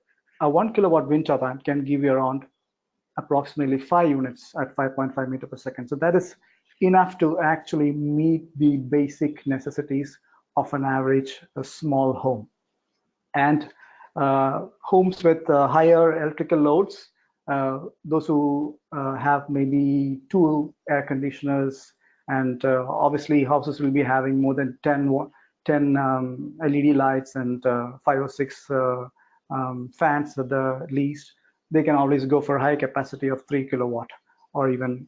a 1 kilowatt wind turbine can give you around approximately 5 units at 5.5 meter per second. So that is enough to actually meet the basic necessities of an average small home. And homes with higher electrical loads, those who have maybe 2 air conditioners, and obviously houses will be having more than 10 LED lights and 5 or 6 fans at the least, they can always go for high capacity of 3 kilowatt or even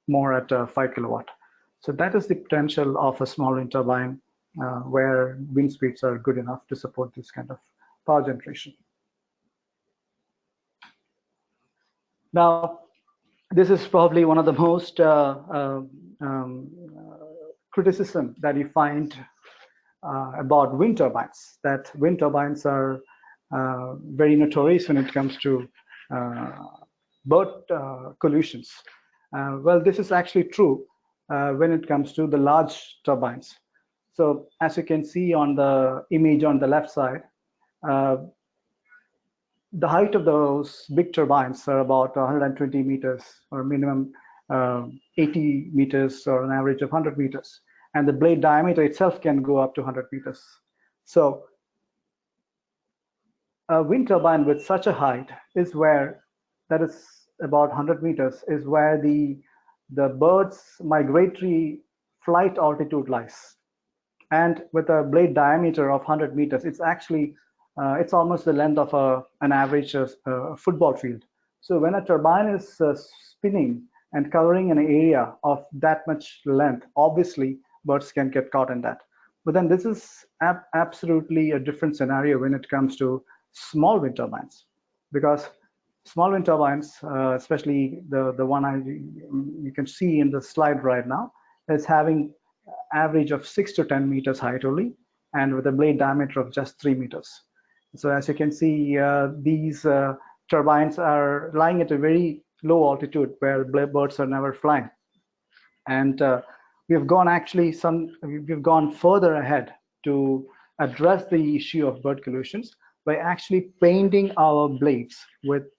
more at 5 kilowatt. So that is the potential of a small wind turbine where wind speeds are good enough to support this kind of power generation. Now, this is probably one of the most criticism that you find about wind turbines, that wind turbines are very notorious when it comes to bird collisions. Well, this is actually true when it comes to the large turbines. So as you can see on the image on the left side, the height of those big turbines are about 120 meters or minimum 80 meters or an average of 100 meters. And the blade diameter itself can go up to 100 meters. So a wind turbine with such a height is where, that is about 100 meters, is where the bird's migratory flight altitude lies. And with a blade diameter of 100 meters, it's actually, it's almost the length of an average football field. So when a turbine is spinning and covering an area of that much length, obviously birds can get caught in that. But then this is absolutely a different scenario when it comes to small wind turbines, because small wind turbines, especially the one you can see in the slide right now, is having average of 6 to 10 meters height only, and with a blade diameter of just 3 meters. So as you can see, these turbines are lying at a very low altitude where birds are never flying. And we've gone further ahead to address the issue of bird collisions by actually painting our blades with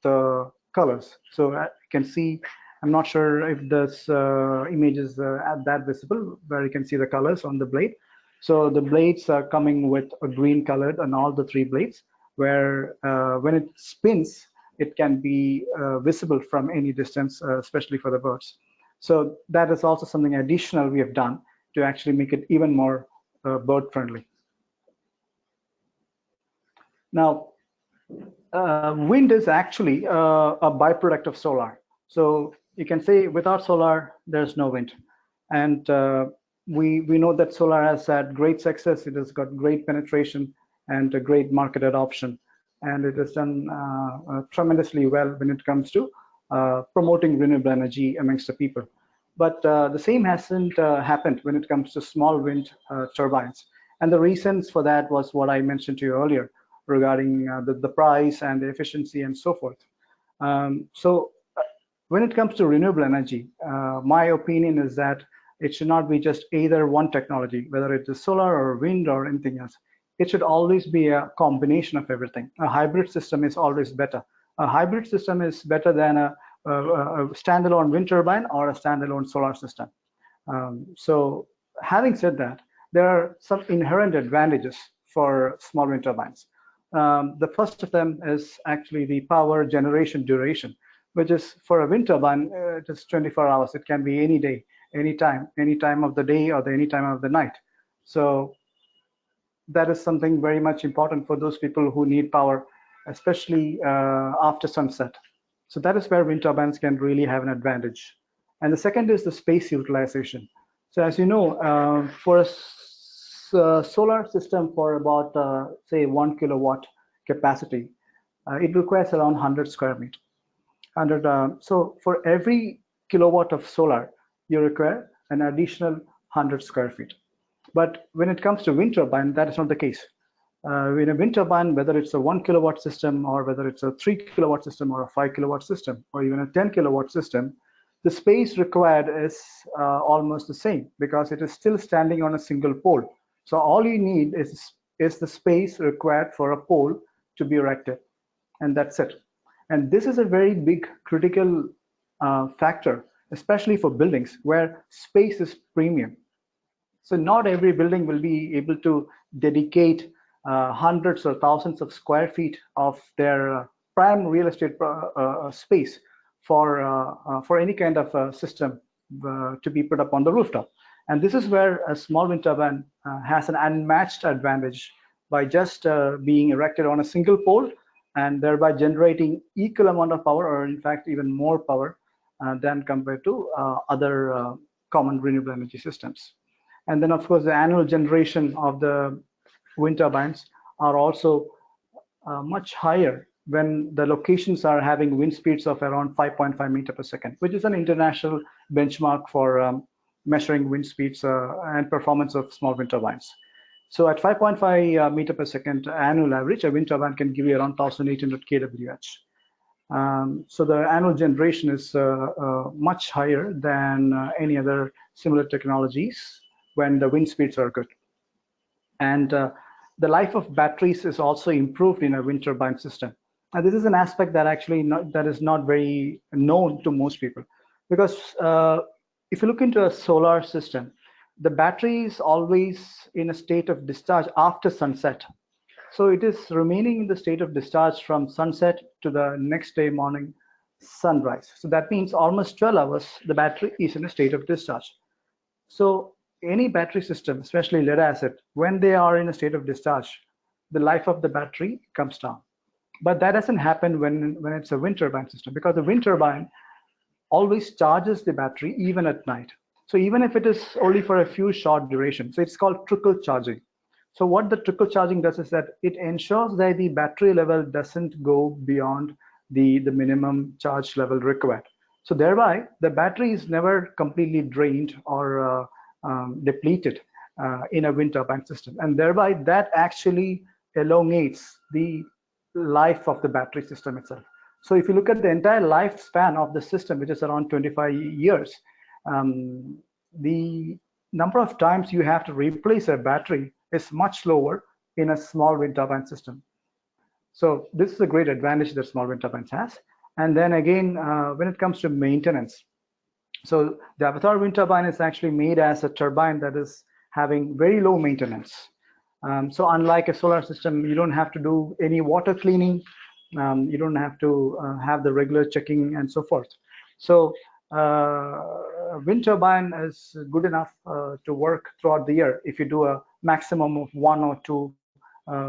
colors. So you can see, I'm not sure if this image is that visible, where you can see the colors on the blade. So the blades are coming with a green colored on all the 3 blades, where when it spins, it can be visible from any distance, especially for the birds. So that is also something additional we have done to actually make it even more bird friendly. Now, wind is actually a byproduct of solar. So you can say without solar, there's no wind. And we know that solar has had great success. It has got great penetration and a great market adoption. And it has done tremendously well when it comes to promoting renewable energy amongst the people. But the same hasn't happened when it comes to small wind turbines. And the reasons for that was what I mentioned to you earlier regarding the price and the efficiency and so forth. So when it comes to renewable energy, my opinion is that it should not be just either one technology, whether it is solar or wind or anything else. It should always be a combination of everything. A hybrid system is always better. A hybrid system is better than a standalone wind turbine or a standalone solar system. So having said that, there are some inherent advantages for small wind turbines. The first of them is actually the power generation duration, which is for a wind turbine, it is 24 hours. It can be any day, any time of the day or any time of the night. So that is something very much important for those people who need power, especially after sunset. So that is where wind turbines can really have an advantage. And the second is the space utilization. So as you know, for a solar system for about, say, 1 kilowatt capacity, it requires around 100 square meters. So for every kilowatt of solar, you require an additional 100 square feet. But when it comes to wind turbine, that is not the case. In a wind turbine, whether it's a 1 kilowatt system or whether it's a 3 kilowatt system or a 5 kilowatt system or even a 10 kilowatt system, the space required is almost the same because it is still standing on a single pole. So all you need is the space required for a pole to be erected, and that's it. And this is a very big critical factor, especially for buildings where space is premium. So not every building will be able to dedicate hundreds or thousands of square feet of their prime real estate space for any kind of system to be put up on the rooftop. And this is where a small wind turbine has an unmatched advantage by just being erected on a single pole and thereby generating equal amount of power, or in fact even more power than compared to other common renewable energy systems. And then of course the annual generation of the wind turbines are also much higher when the locations are having wind speeds of around 5.5 meter per second, which is an international benchmark for measuring wind speeds and performance of small wind turbines. So at 5.5 meter per second annual average, a wind turbine can give you around 1,800 kWh. So the annual generation is much higher than any other similar technologies when the wind speeds are good. And the life of batteries is also improved in a wind turbine system. And this is an aspect that actually that is not very known to most people, because if you look into a solar system, the battery is always in a state of discharge after sunset. So it is remaining in the state of discharge from sunset to the next day morning sunrise. So that means almost 12 hours, the battery is in a state of discharge. So any battery system, especially lead acid, when they are in a state of discharge, the life of the battery comes down. But that doesn't happen when it's a wind turbine system, because the wind turbine always charges the battery even at night. So even if it is only for a few short duration, so it's called trickle charging. So what the trickle charging does is that it ensures that the battery level doesn't go beyond the minimum charge level required. So thereby, the battery is never completely drained or depleted in a wind turbine system. And thereby, that actually elongates the life of the battery system itself. So if you look at the entire lifespan of the system, which is around 25 years, the number of times you have to replace a battery is much lower in a small wind turbine system. So this is a great advantage that small wind turbines has. And then again, when it comes to maintenance, so the Avatar wind turbine is actually made as a turbine that is having very low maintenance. So unlike a solar system, you don't have to do any water cleaning. You don't have to have the regular checking and so forth. So wind turbine is good enough to work throughout the year if you do a maximum of 1 or 2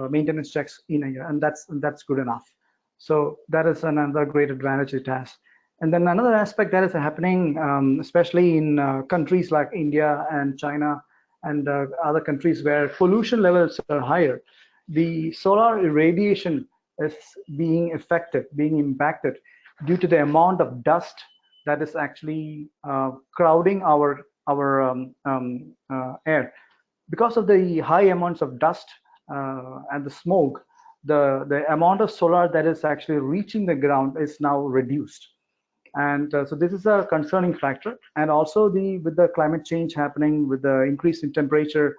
maintenance checks in a year, and that's good enough. So that is another great advantage it has. And then another aspect that is happening, especially in countries like India and China and other countries where pollution levels are higher, the solar irradiation is being impacted due to the amount of dust that is actually crowding our air. Because of the high amounts of dust and the smoke, the amount of solar that is actually reaching the ground is now reduced. And so this is a concerning factor. And also with the climate change happening, with the increase in temperature,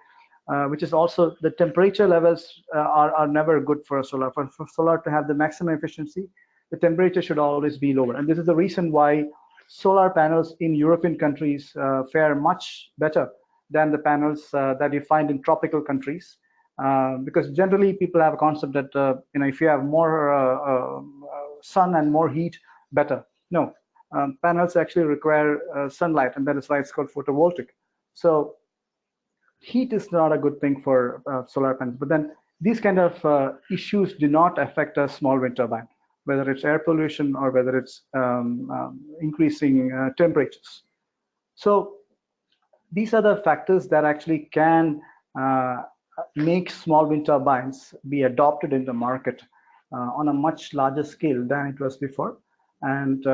which is also the temperature levels are never good for a solar. For solar to have the maximum efficiency, the temperature should always be lower. And this is the reason why solar panels in European countries fare much better than the panels that you find in tropical countries, because generally people have a concept that if you have more sun and more heat, better. No, panels actually require sunlight, and that is why it's called photovoltaic. So heat is not a good thing for solar panels. But then these kind of issues do not affect a small wind turbine, whether it's air pollution or whether it's increasing temperatures. So these are the factors that actually can make small wind turbines be adopted in the market on a much larger scale than it was before. And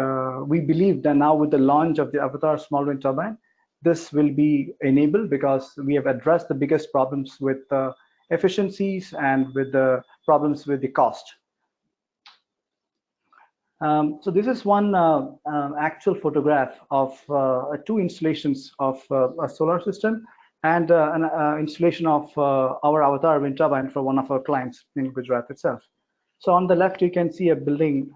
we believe that now with the launch of the Avatar small wind turbine, this will be enabled because we have addressed the biggest problems with efficiencies and with the problems with the cost. So this is one actual photograph of two installations of a solar system and an installation of our Avatar wind turbine for one of our clients in Gujarat itself. So on the left, you can see a building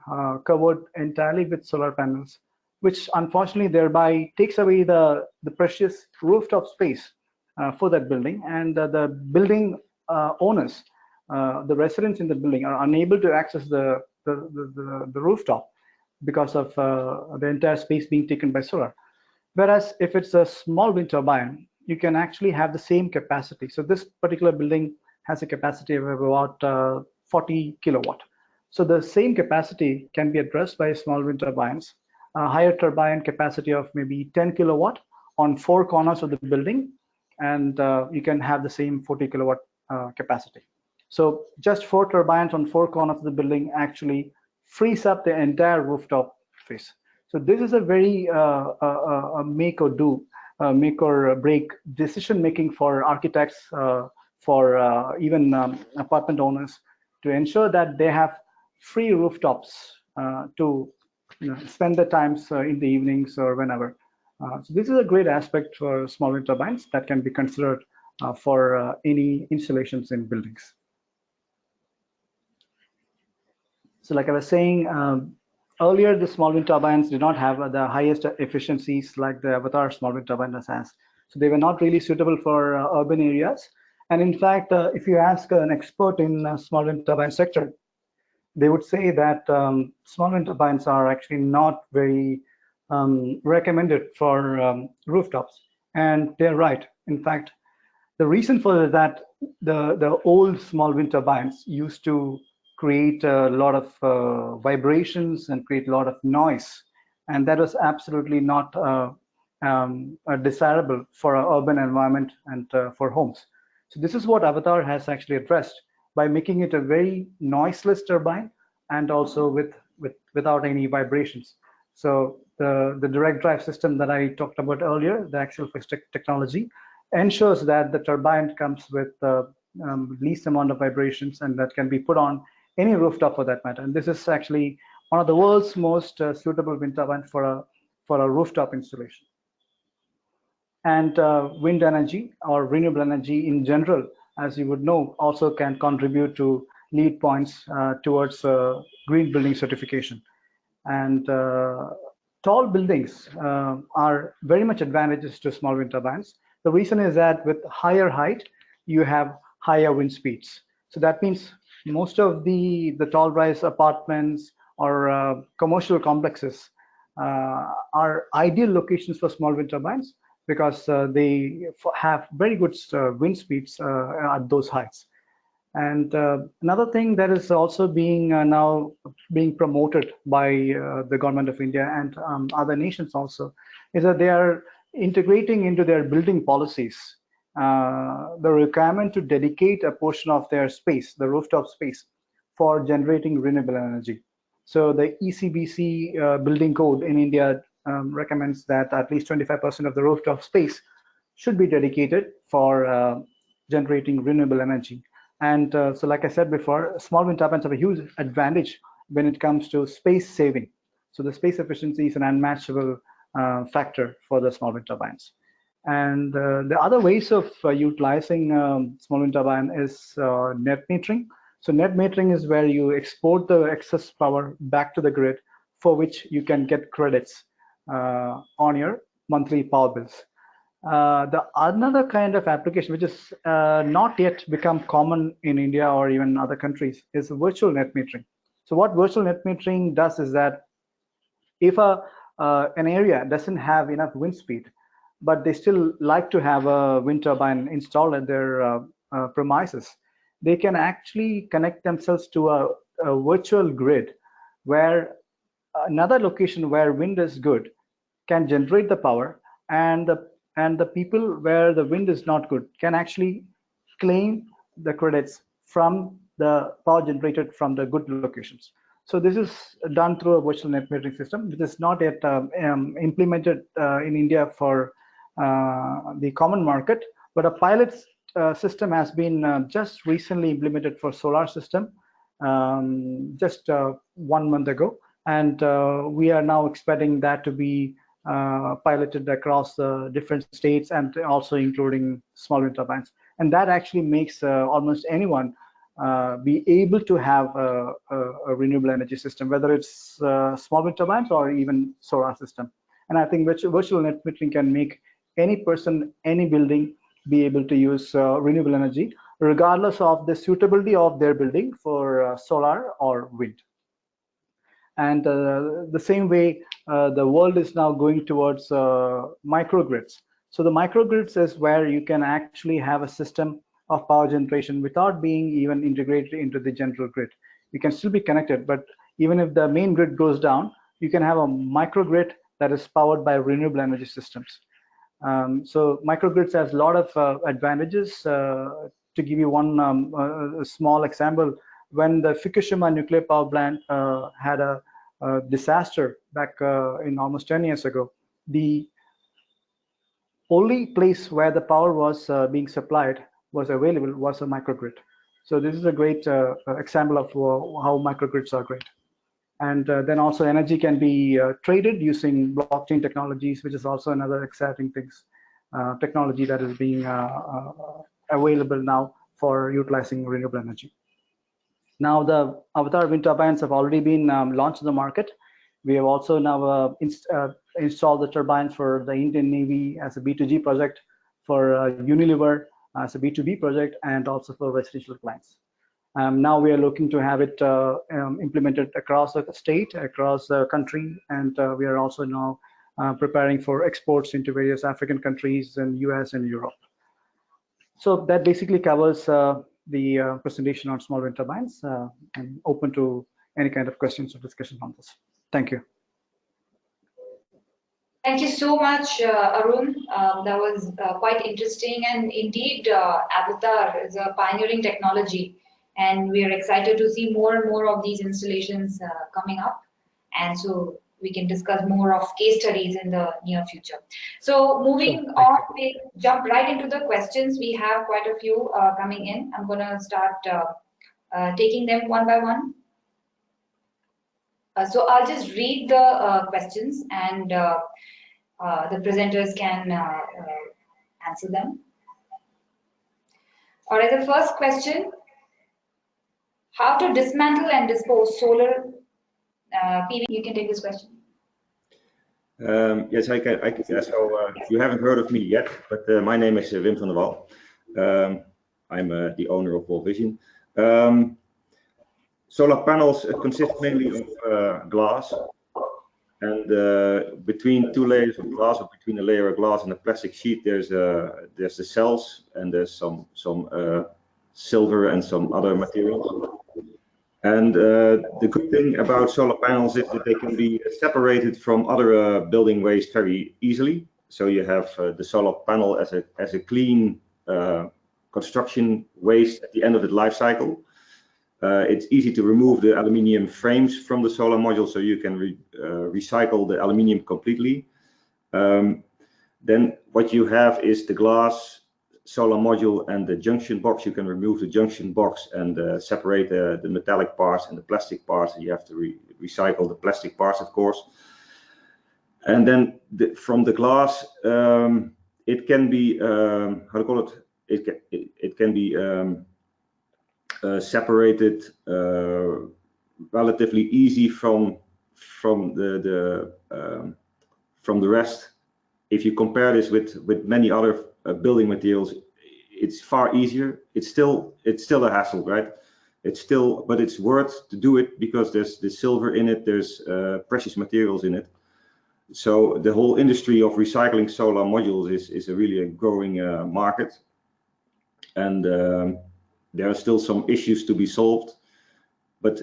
covered entirely with solar panels, which unfortunately thereby takes away the precious rooftop space for that building. And the building owners, the residents in the building, are unable to access the rooftop because of the entire space being taken by solar. Whereas if it's a small wind turbine, you can actually have the same capacity. So this particular building has a capacity of about 40 kilowatt. So the same capacity can be addressed by small wind turbines, a higher turbine capacity of maybe 10 kilowatt on 4 corners of the building, and you can have the same 40 kilowatt capacity. So just 4 turbines on 4 corners of the building actually frees up the entire rooftop space. So this is a very make or break decision making for architects, for even apartment owners, to ensure that they have free rooftops to spend their times in the evenings or whenever. So this is a great aspect for small wind turbines that can be considered for any installations in buildings. So like I was saying earlier, the small wind turbines did not have the highest efficiencies like the Avatar small wind turbine has. So they were not really suitable for urban areas. And in fact, if you ask an expert in small wind turbine sector, they would say that small wind turbines are actually not very recommended for rooftops. And they're right. In fact, the reason for that, the old small wind turbines used to create a lot of vibrations and create a lot of noise. And that was absolutely not desirable for an urban environment and for homes. So this is what Avatar has actually addressed by making it a very noiseless turbine and also without any vibrations. So the direct drive system that I talked about earlier, the axial fixed technology, ensures that the turbine comes with least amount of vibrations, and that can be put on any rooftop for that matter. And this is actually one of the world's most suitable wind turbine for a rooftop installation. And wind energy or renewable energy in general, as you would know, also can contribute to lead points towards green building certification. And tall buildings are very much advantageous to small wind turbines. The reason is that with higher height, you have higher wind speeds. So that means most of the tall rise apartments or commercial complexes are ideal locations for small wind turbines because they have very good wind speeds at those heights. And another thing that is also being now being promoted by the government of India and other nations also is that they are integrating into their building policies the requirement to dedicate a portion of their space, the rooftop space, for generating renewable energy. So the ECBC building code in India recommends that at least 25% of the rooftop space should be dedicated for generating renewable energy. And so like I said before, small wind turbines have a huge advantage when it comes to space saving. So the space efficiency is an unmatchable factor for the small wind turbines. And the other ways of utilizing small wind turbine is net metering. So net metering is where you export the excess power back to the grid, for which you can get credits on your monthly power bills. The another kind of application which is not yet become common in India or even other countries is virtual net metering. So what virtual net metering does is that if an area doesn't have enough wind speed, but they still like to have a wind turbine installed at their premises, they can actually connect themselves to a virtual grid where another location where wind is good can generate the power, and the people where the wind is not good can actually claim the credits from the power generated from the good locations. So this is done through a virtual net metering system, which is not yet implemented in India for the common market, but a pilot system has been just recently implemented for solar system just 1 month ago, and we are now expecting that to be piloted across different states and also including small wind turbines. And that actually makes almost anyone be able to have a renewable energy system, whether it's small wind turbines or even solar system. And I think virtual net metering can make any person, any building be able to use renewable energy, regardless of the suitability of their building for solar or wind. And the same way, the world is now going towards microgrids. So the microgrids is where you can actually have a system of power generation without being even integrated into the general grid. You can still be connected, but even if the main grid goes down, you can have a microgrid that is powered by renewable energy systems. So microgrids has a lot of advantages. To give you one a small example, when the Fukushima nuclear power plant had a disaster back in almost 10 years ago, the only place where the power was being supplied was available was a microgrid. So this is a great example of how microgrids are great. And then also energy can be traded using blockchain technologies, which is also another exciting technology that is being available now for utilizing renewable energy. Now the Avatar wind turbines have already been launched in the market. We have also now installed the turbines for the Indian Navy as a B2G project, for Unilever as a B2B project, and also for residential clients. Now we are looking to have it implemented across the state, across the country, and we are also now preparing for exports into various African countries and US and Europe. So that basically covers the presentation on small wind turbines. I'm open to any kind of questions or discussion on this. Thank you. Thank you so much, Arun. That was quite interesting, and indeed, Avatar is a pioneering technology, and we are excited to see more and more of these installations coming up, and so we can discuss more of case studies in the near future. So moving on, we jump right into the questions. We have quite a few coming in. I'm going to start taking them one by one. So I'll just read the questions, and the presenters can answer them. All right, the first question: how to dismantle and dispose solar PV? You can take this question. Yes, I can. So you haven't heard of me yet, but my name is Wim van der Wal. I'm the owner of Wallvision. Solar panels consist mainly of glass, and between two layers of glass, or between a layer of glass and a plastic sheet, there's the cells, and there's some silver and some other materials. And the good thing about solar panels is that they can be separated from other building waste very easily. So you have the solar panel as a clean construction waste at the end of its life cycle. It's easy to remove the aluminium frames from the solar module, so you can recycle the aluminium completely. Then what you have is the glass solar module and the junction box. You can remove the junction box and separate the metallic parts and the plastic parts, and you have to recycle the plastic parts, of course. And then from the glass, it can be how to call it? It can be separated relatively easy from the rest, if you compare this with many other building materials, it's far easier. It's still a hassle, right? But it's worth to do it because there's the silver in it, there's precious materials in it. So the whole industry of recycling solar modules is really a growing market, and there are still some issues to be solved, but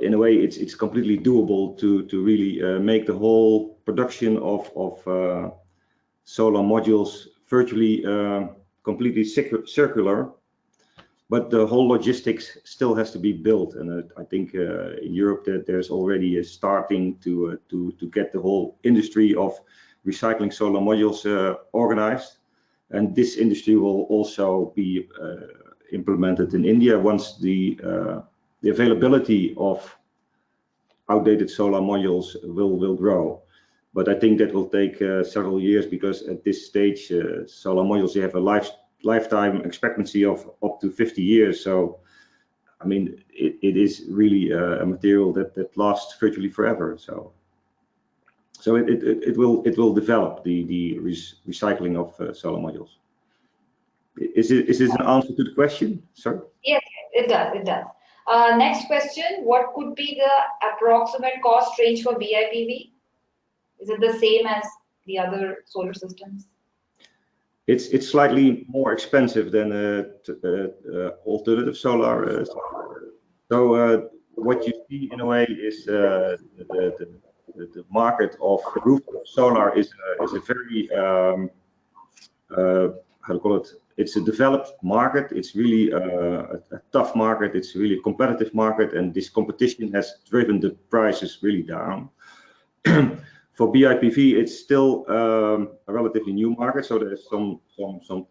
in a way it's completely doable to really make the whole production of solar modules virtually completely circular. But the whole logistics still has to be built, and I think in Europe that there's already a starting to get the whole industry of recycling solar modules organized, and this industry will also be implemented in India once the availability of outdated solar modules will grow. But I think that will take several years, because at this stage solar modules, they have a lifetime expectancy of up to 50 years. So I mean, it is really a material that lasts virtually forever. So it will develop the recycling of solar modules. Is this an answer to the question, sir? Yes, it does. It does. Next question: what could be the approximate cost range for BIPV? Is it the same as the other solar systems? It's slightly more expensive than alternative solar. So what you see in a way is the market of rooftop solar is a very how to call it? It's a developed market. It's really a tough market. It's really a competitive market, and this competition has driven the prices really down. For BIPV, it's still a relatively new market, so there's some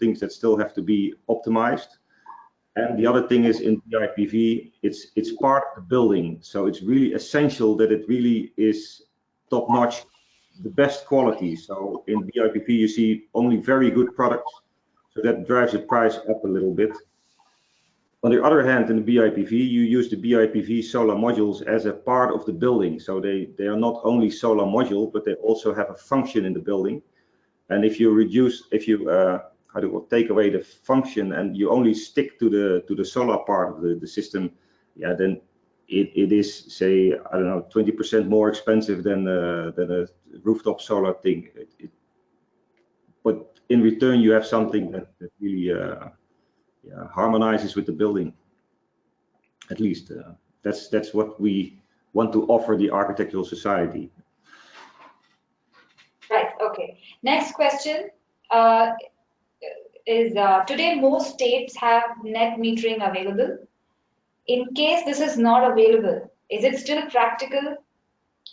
things that still have to be optimized. And the other thing is, in BIPV, it's part of the building, so it's really essential that it really is top-notch, the best quality. So in BIPV, you see only very good products, so that drives the price up a little bit. On the other hand, in the BIPV, you use the BIPV solar modules as a part of the building. So they are not only solar module, but they also have a function in the building. And if you take away the function and you only stick to the solar part of the system, yeah, then it is, say, I don't know, 20% more expensive than a rooftop solar thing. But in return, you have something that really harmonizes with the building. At least that's what we want to offer the architectural society. Right. Okay. Next question is today most states have net metering available. In case this is not available, is it still practical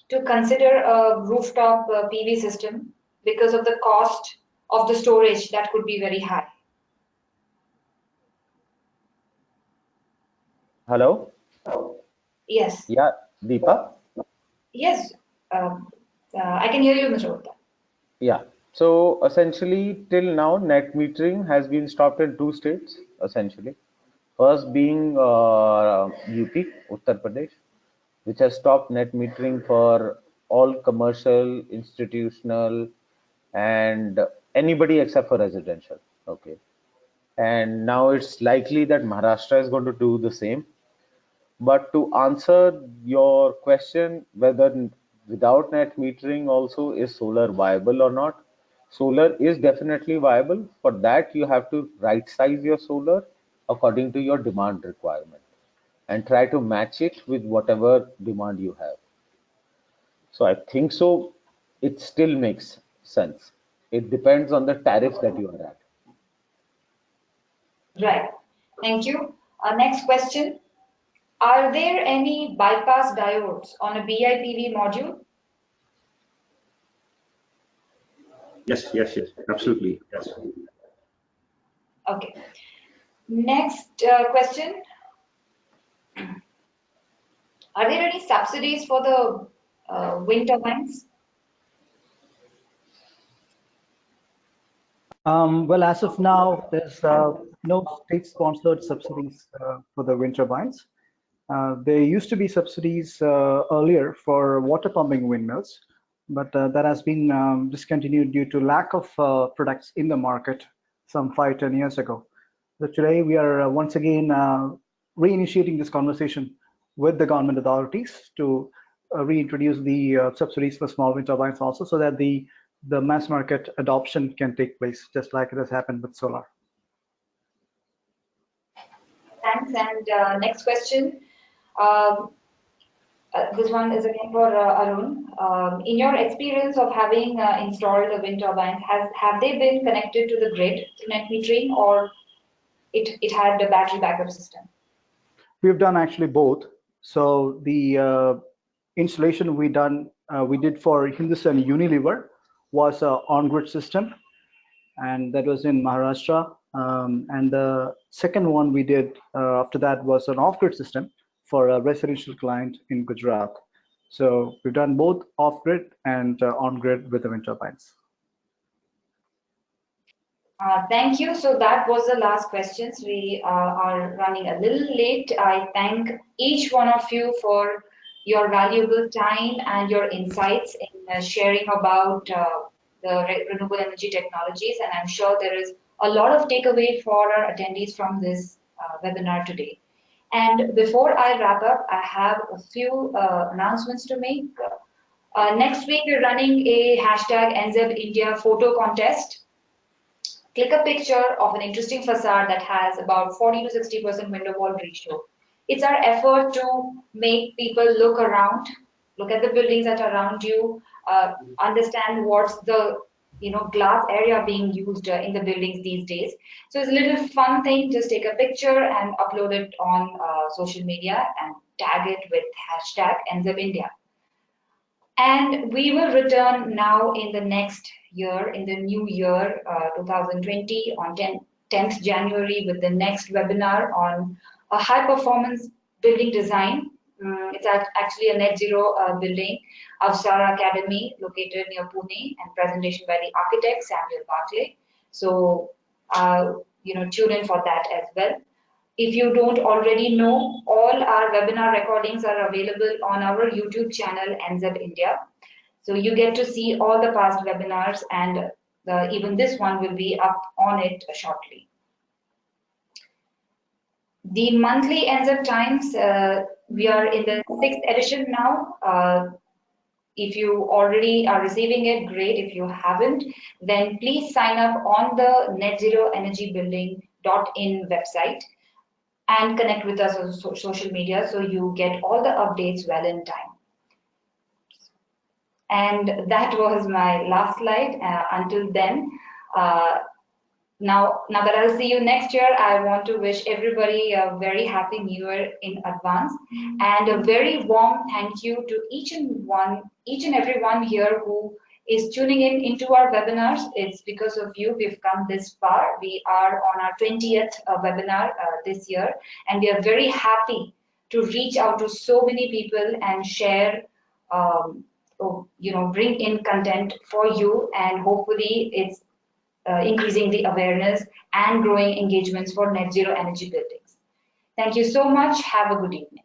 to consider a rooftop PV system because of the cost of the storage that could be very high? Hello? Yes. Yeah, Deepa? Yes. I can hear you, Mr. Gupta. Yeah. So essentially, till now, net metering has been stopped in 2 states, essentially. First being UP, Uttar Pradesh, which has stopped net metering for all commercial, institutional, and anybody except for residential. Okay. And now it's likely that Maharashtra is going to do the same. But to answer your question, whether without net metering also is solar viable or not, solar is definitely viable. For that, you have to right size your solar according to your demand requirement and try to match it with whatever demand you have. So I think so, it still makes sense. It depends on the tariff that you are at. Right. Thank you. Next question. Are there any bypass diodes on a BIPV module? Yes, absolutely, yes. Okay. Next question. Are there any subsidies for the wind turbines? Well, as of now, there's no state-sponsored subsidies for the wind turbines. There used to be subsidies earlier for water pumping windmills, but that has been discontinued due to lack of products in the market some 5-10 years ago. So today we are once again reinitiating this conversation with the government authorities to reintroduce the subsidies for small wind turbines also, so that the mass market adoption can take place, just like it has happened with solar. Thanks. And next question. This one is again for Arun. In your experience of having installed the wind turbines, have they been connected to the grid through net metering, or it had a battery backup system? We've done actually both. So the installation we did for Hindustan Unilever was an on-grid system, and that was in Maharashtra. And the second one we did after that was an off-grid system for a residential client in Gujarat. So we've done both off-grid and on-grid with the wind turbines. Thank you. So that was the last questions. We are running a little late. I thank each one of you for your valuable time and your insights in sharing about the renewable energy technologies. And I'm sure there is a lot of takeaway for our attendees from this webinar today. And before I wrap up, I have a few announcements to make. Next week, we're running a hashtag NZEB India photo contest. Click a picture of an interesting facade that has about 40 to 60% window wall ratio. It's our effort to make people look around, look at the buildings that are around you, understand what's the glass area being used in the buildings these days. So it's a little fun thing. Just take a picture and upload it on social media and tag it with hashtag NZEB India. And we will return now in the next year, in the new year 2020, on 10th January, with the next webinar on a high performance building design. It's actually a net zero building, Avsara Academy, located near Pune, and presentation by the architect Samuel Barclay. So, tune in for that as well. If you don't already know, all our webinar recordings are available on our YouTube channel, NZEB India. So you get to see all the past webinars, and even this one will be up on it shortly. The monthly NZEB Times, we are in the 6th edition now. If you already are receiving it, great. If you haven't, then please sign up on the netzeroenergybuilding.in website and connect with us on social media so you get all the updates well in time. And that was my last slide. Until then, now that I'll see you next year, I want to wish everybody a very happy New Year in advance, and a very warm thank you to each and everyone here who is tuning in into our webinars. It's because of you we've come this far. We are on our 20th webinar this year, and we are very happy to reach out to so many people and share, bring in content for you, and hopefully it's increasing the awareness and growing engagements for net zero energy buildings. Thank you so much. Have a good evening.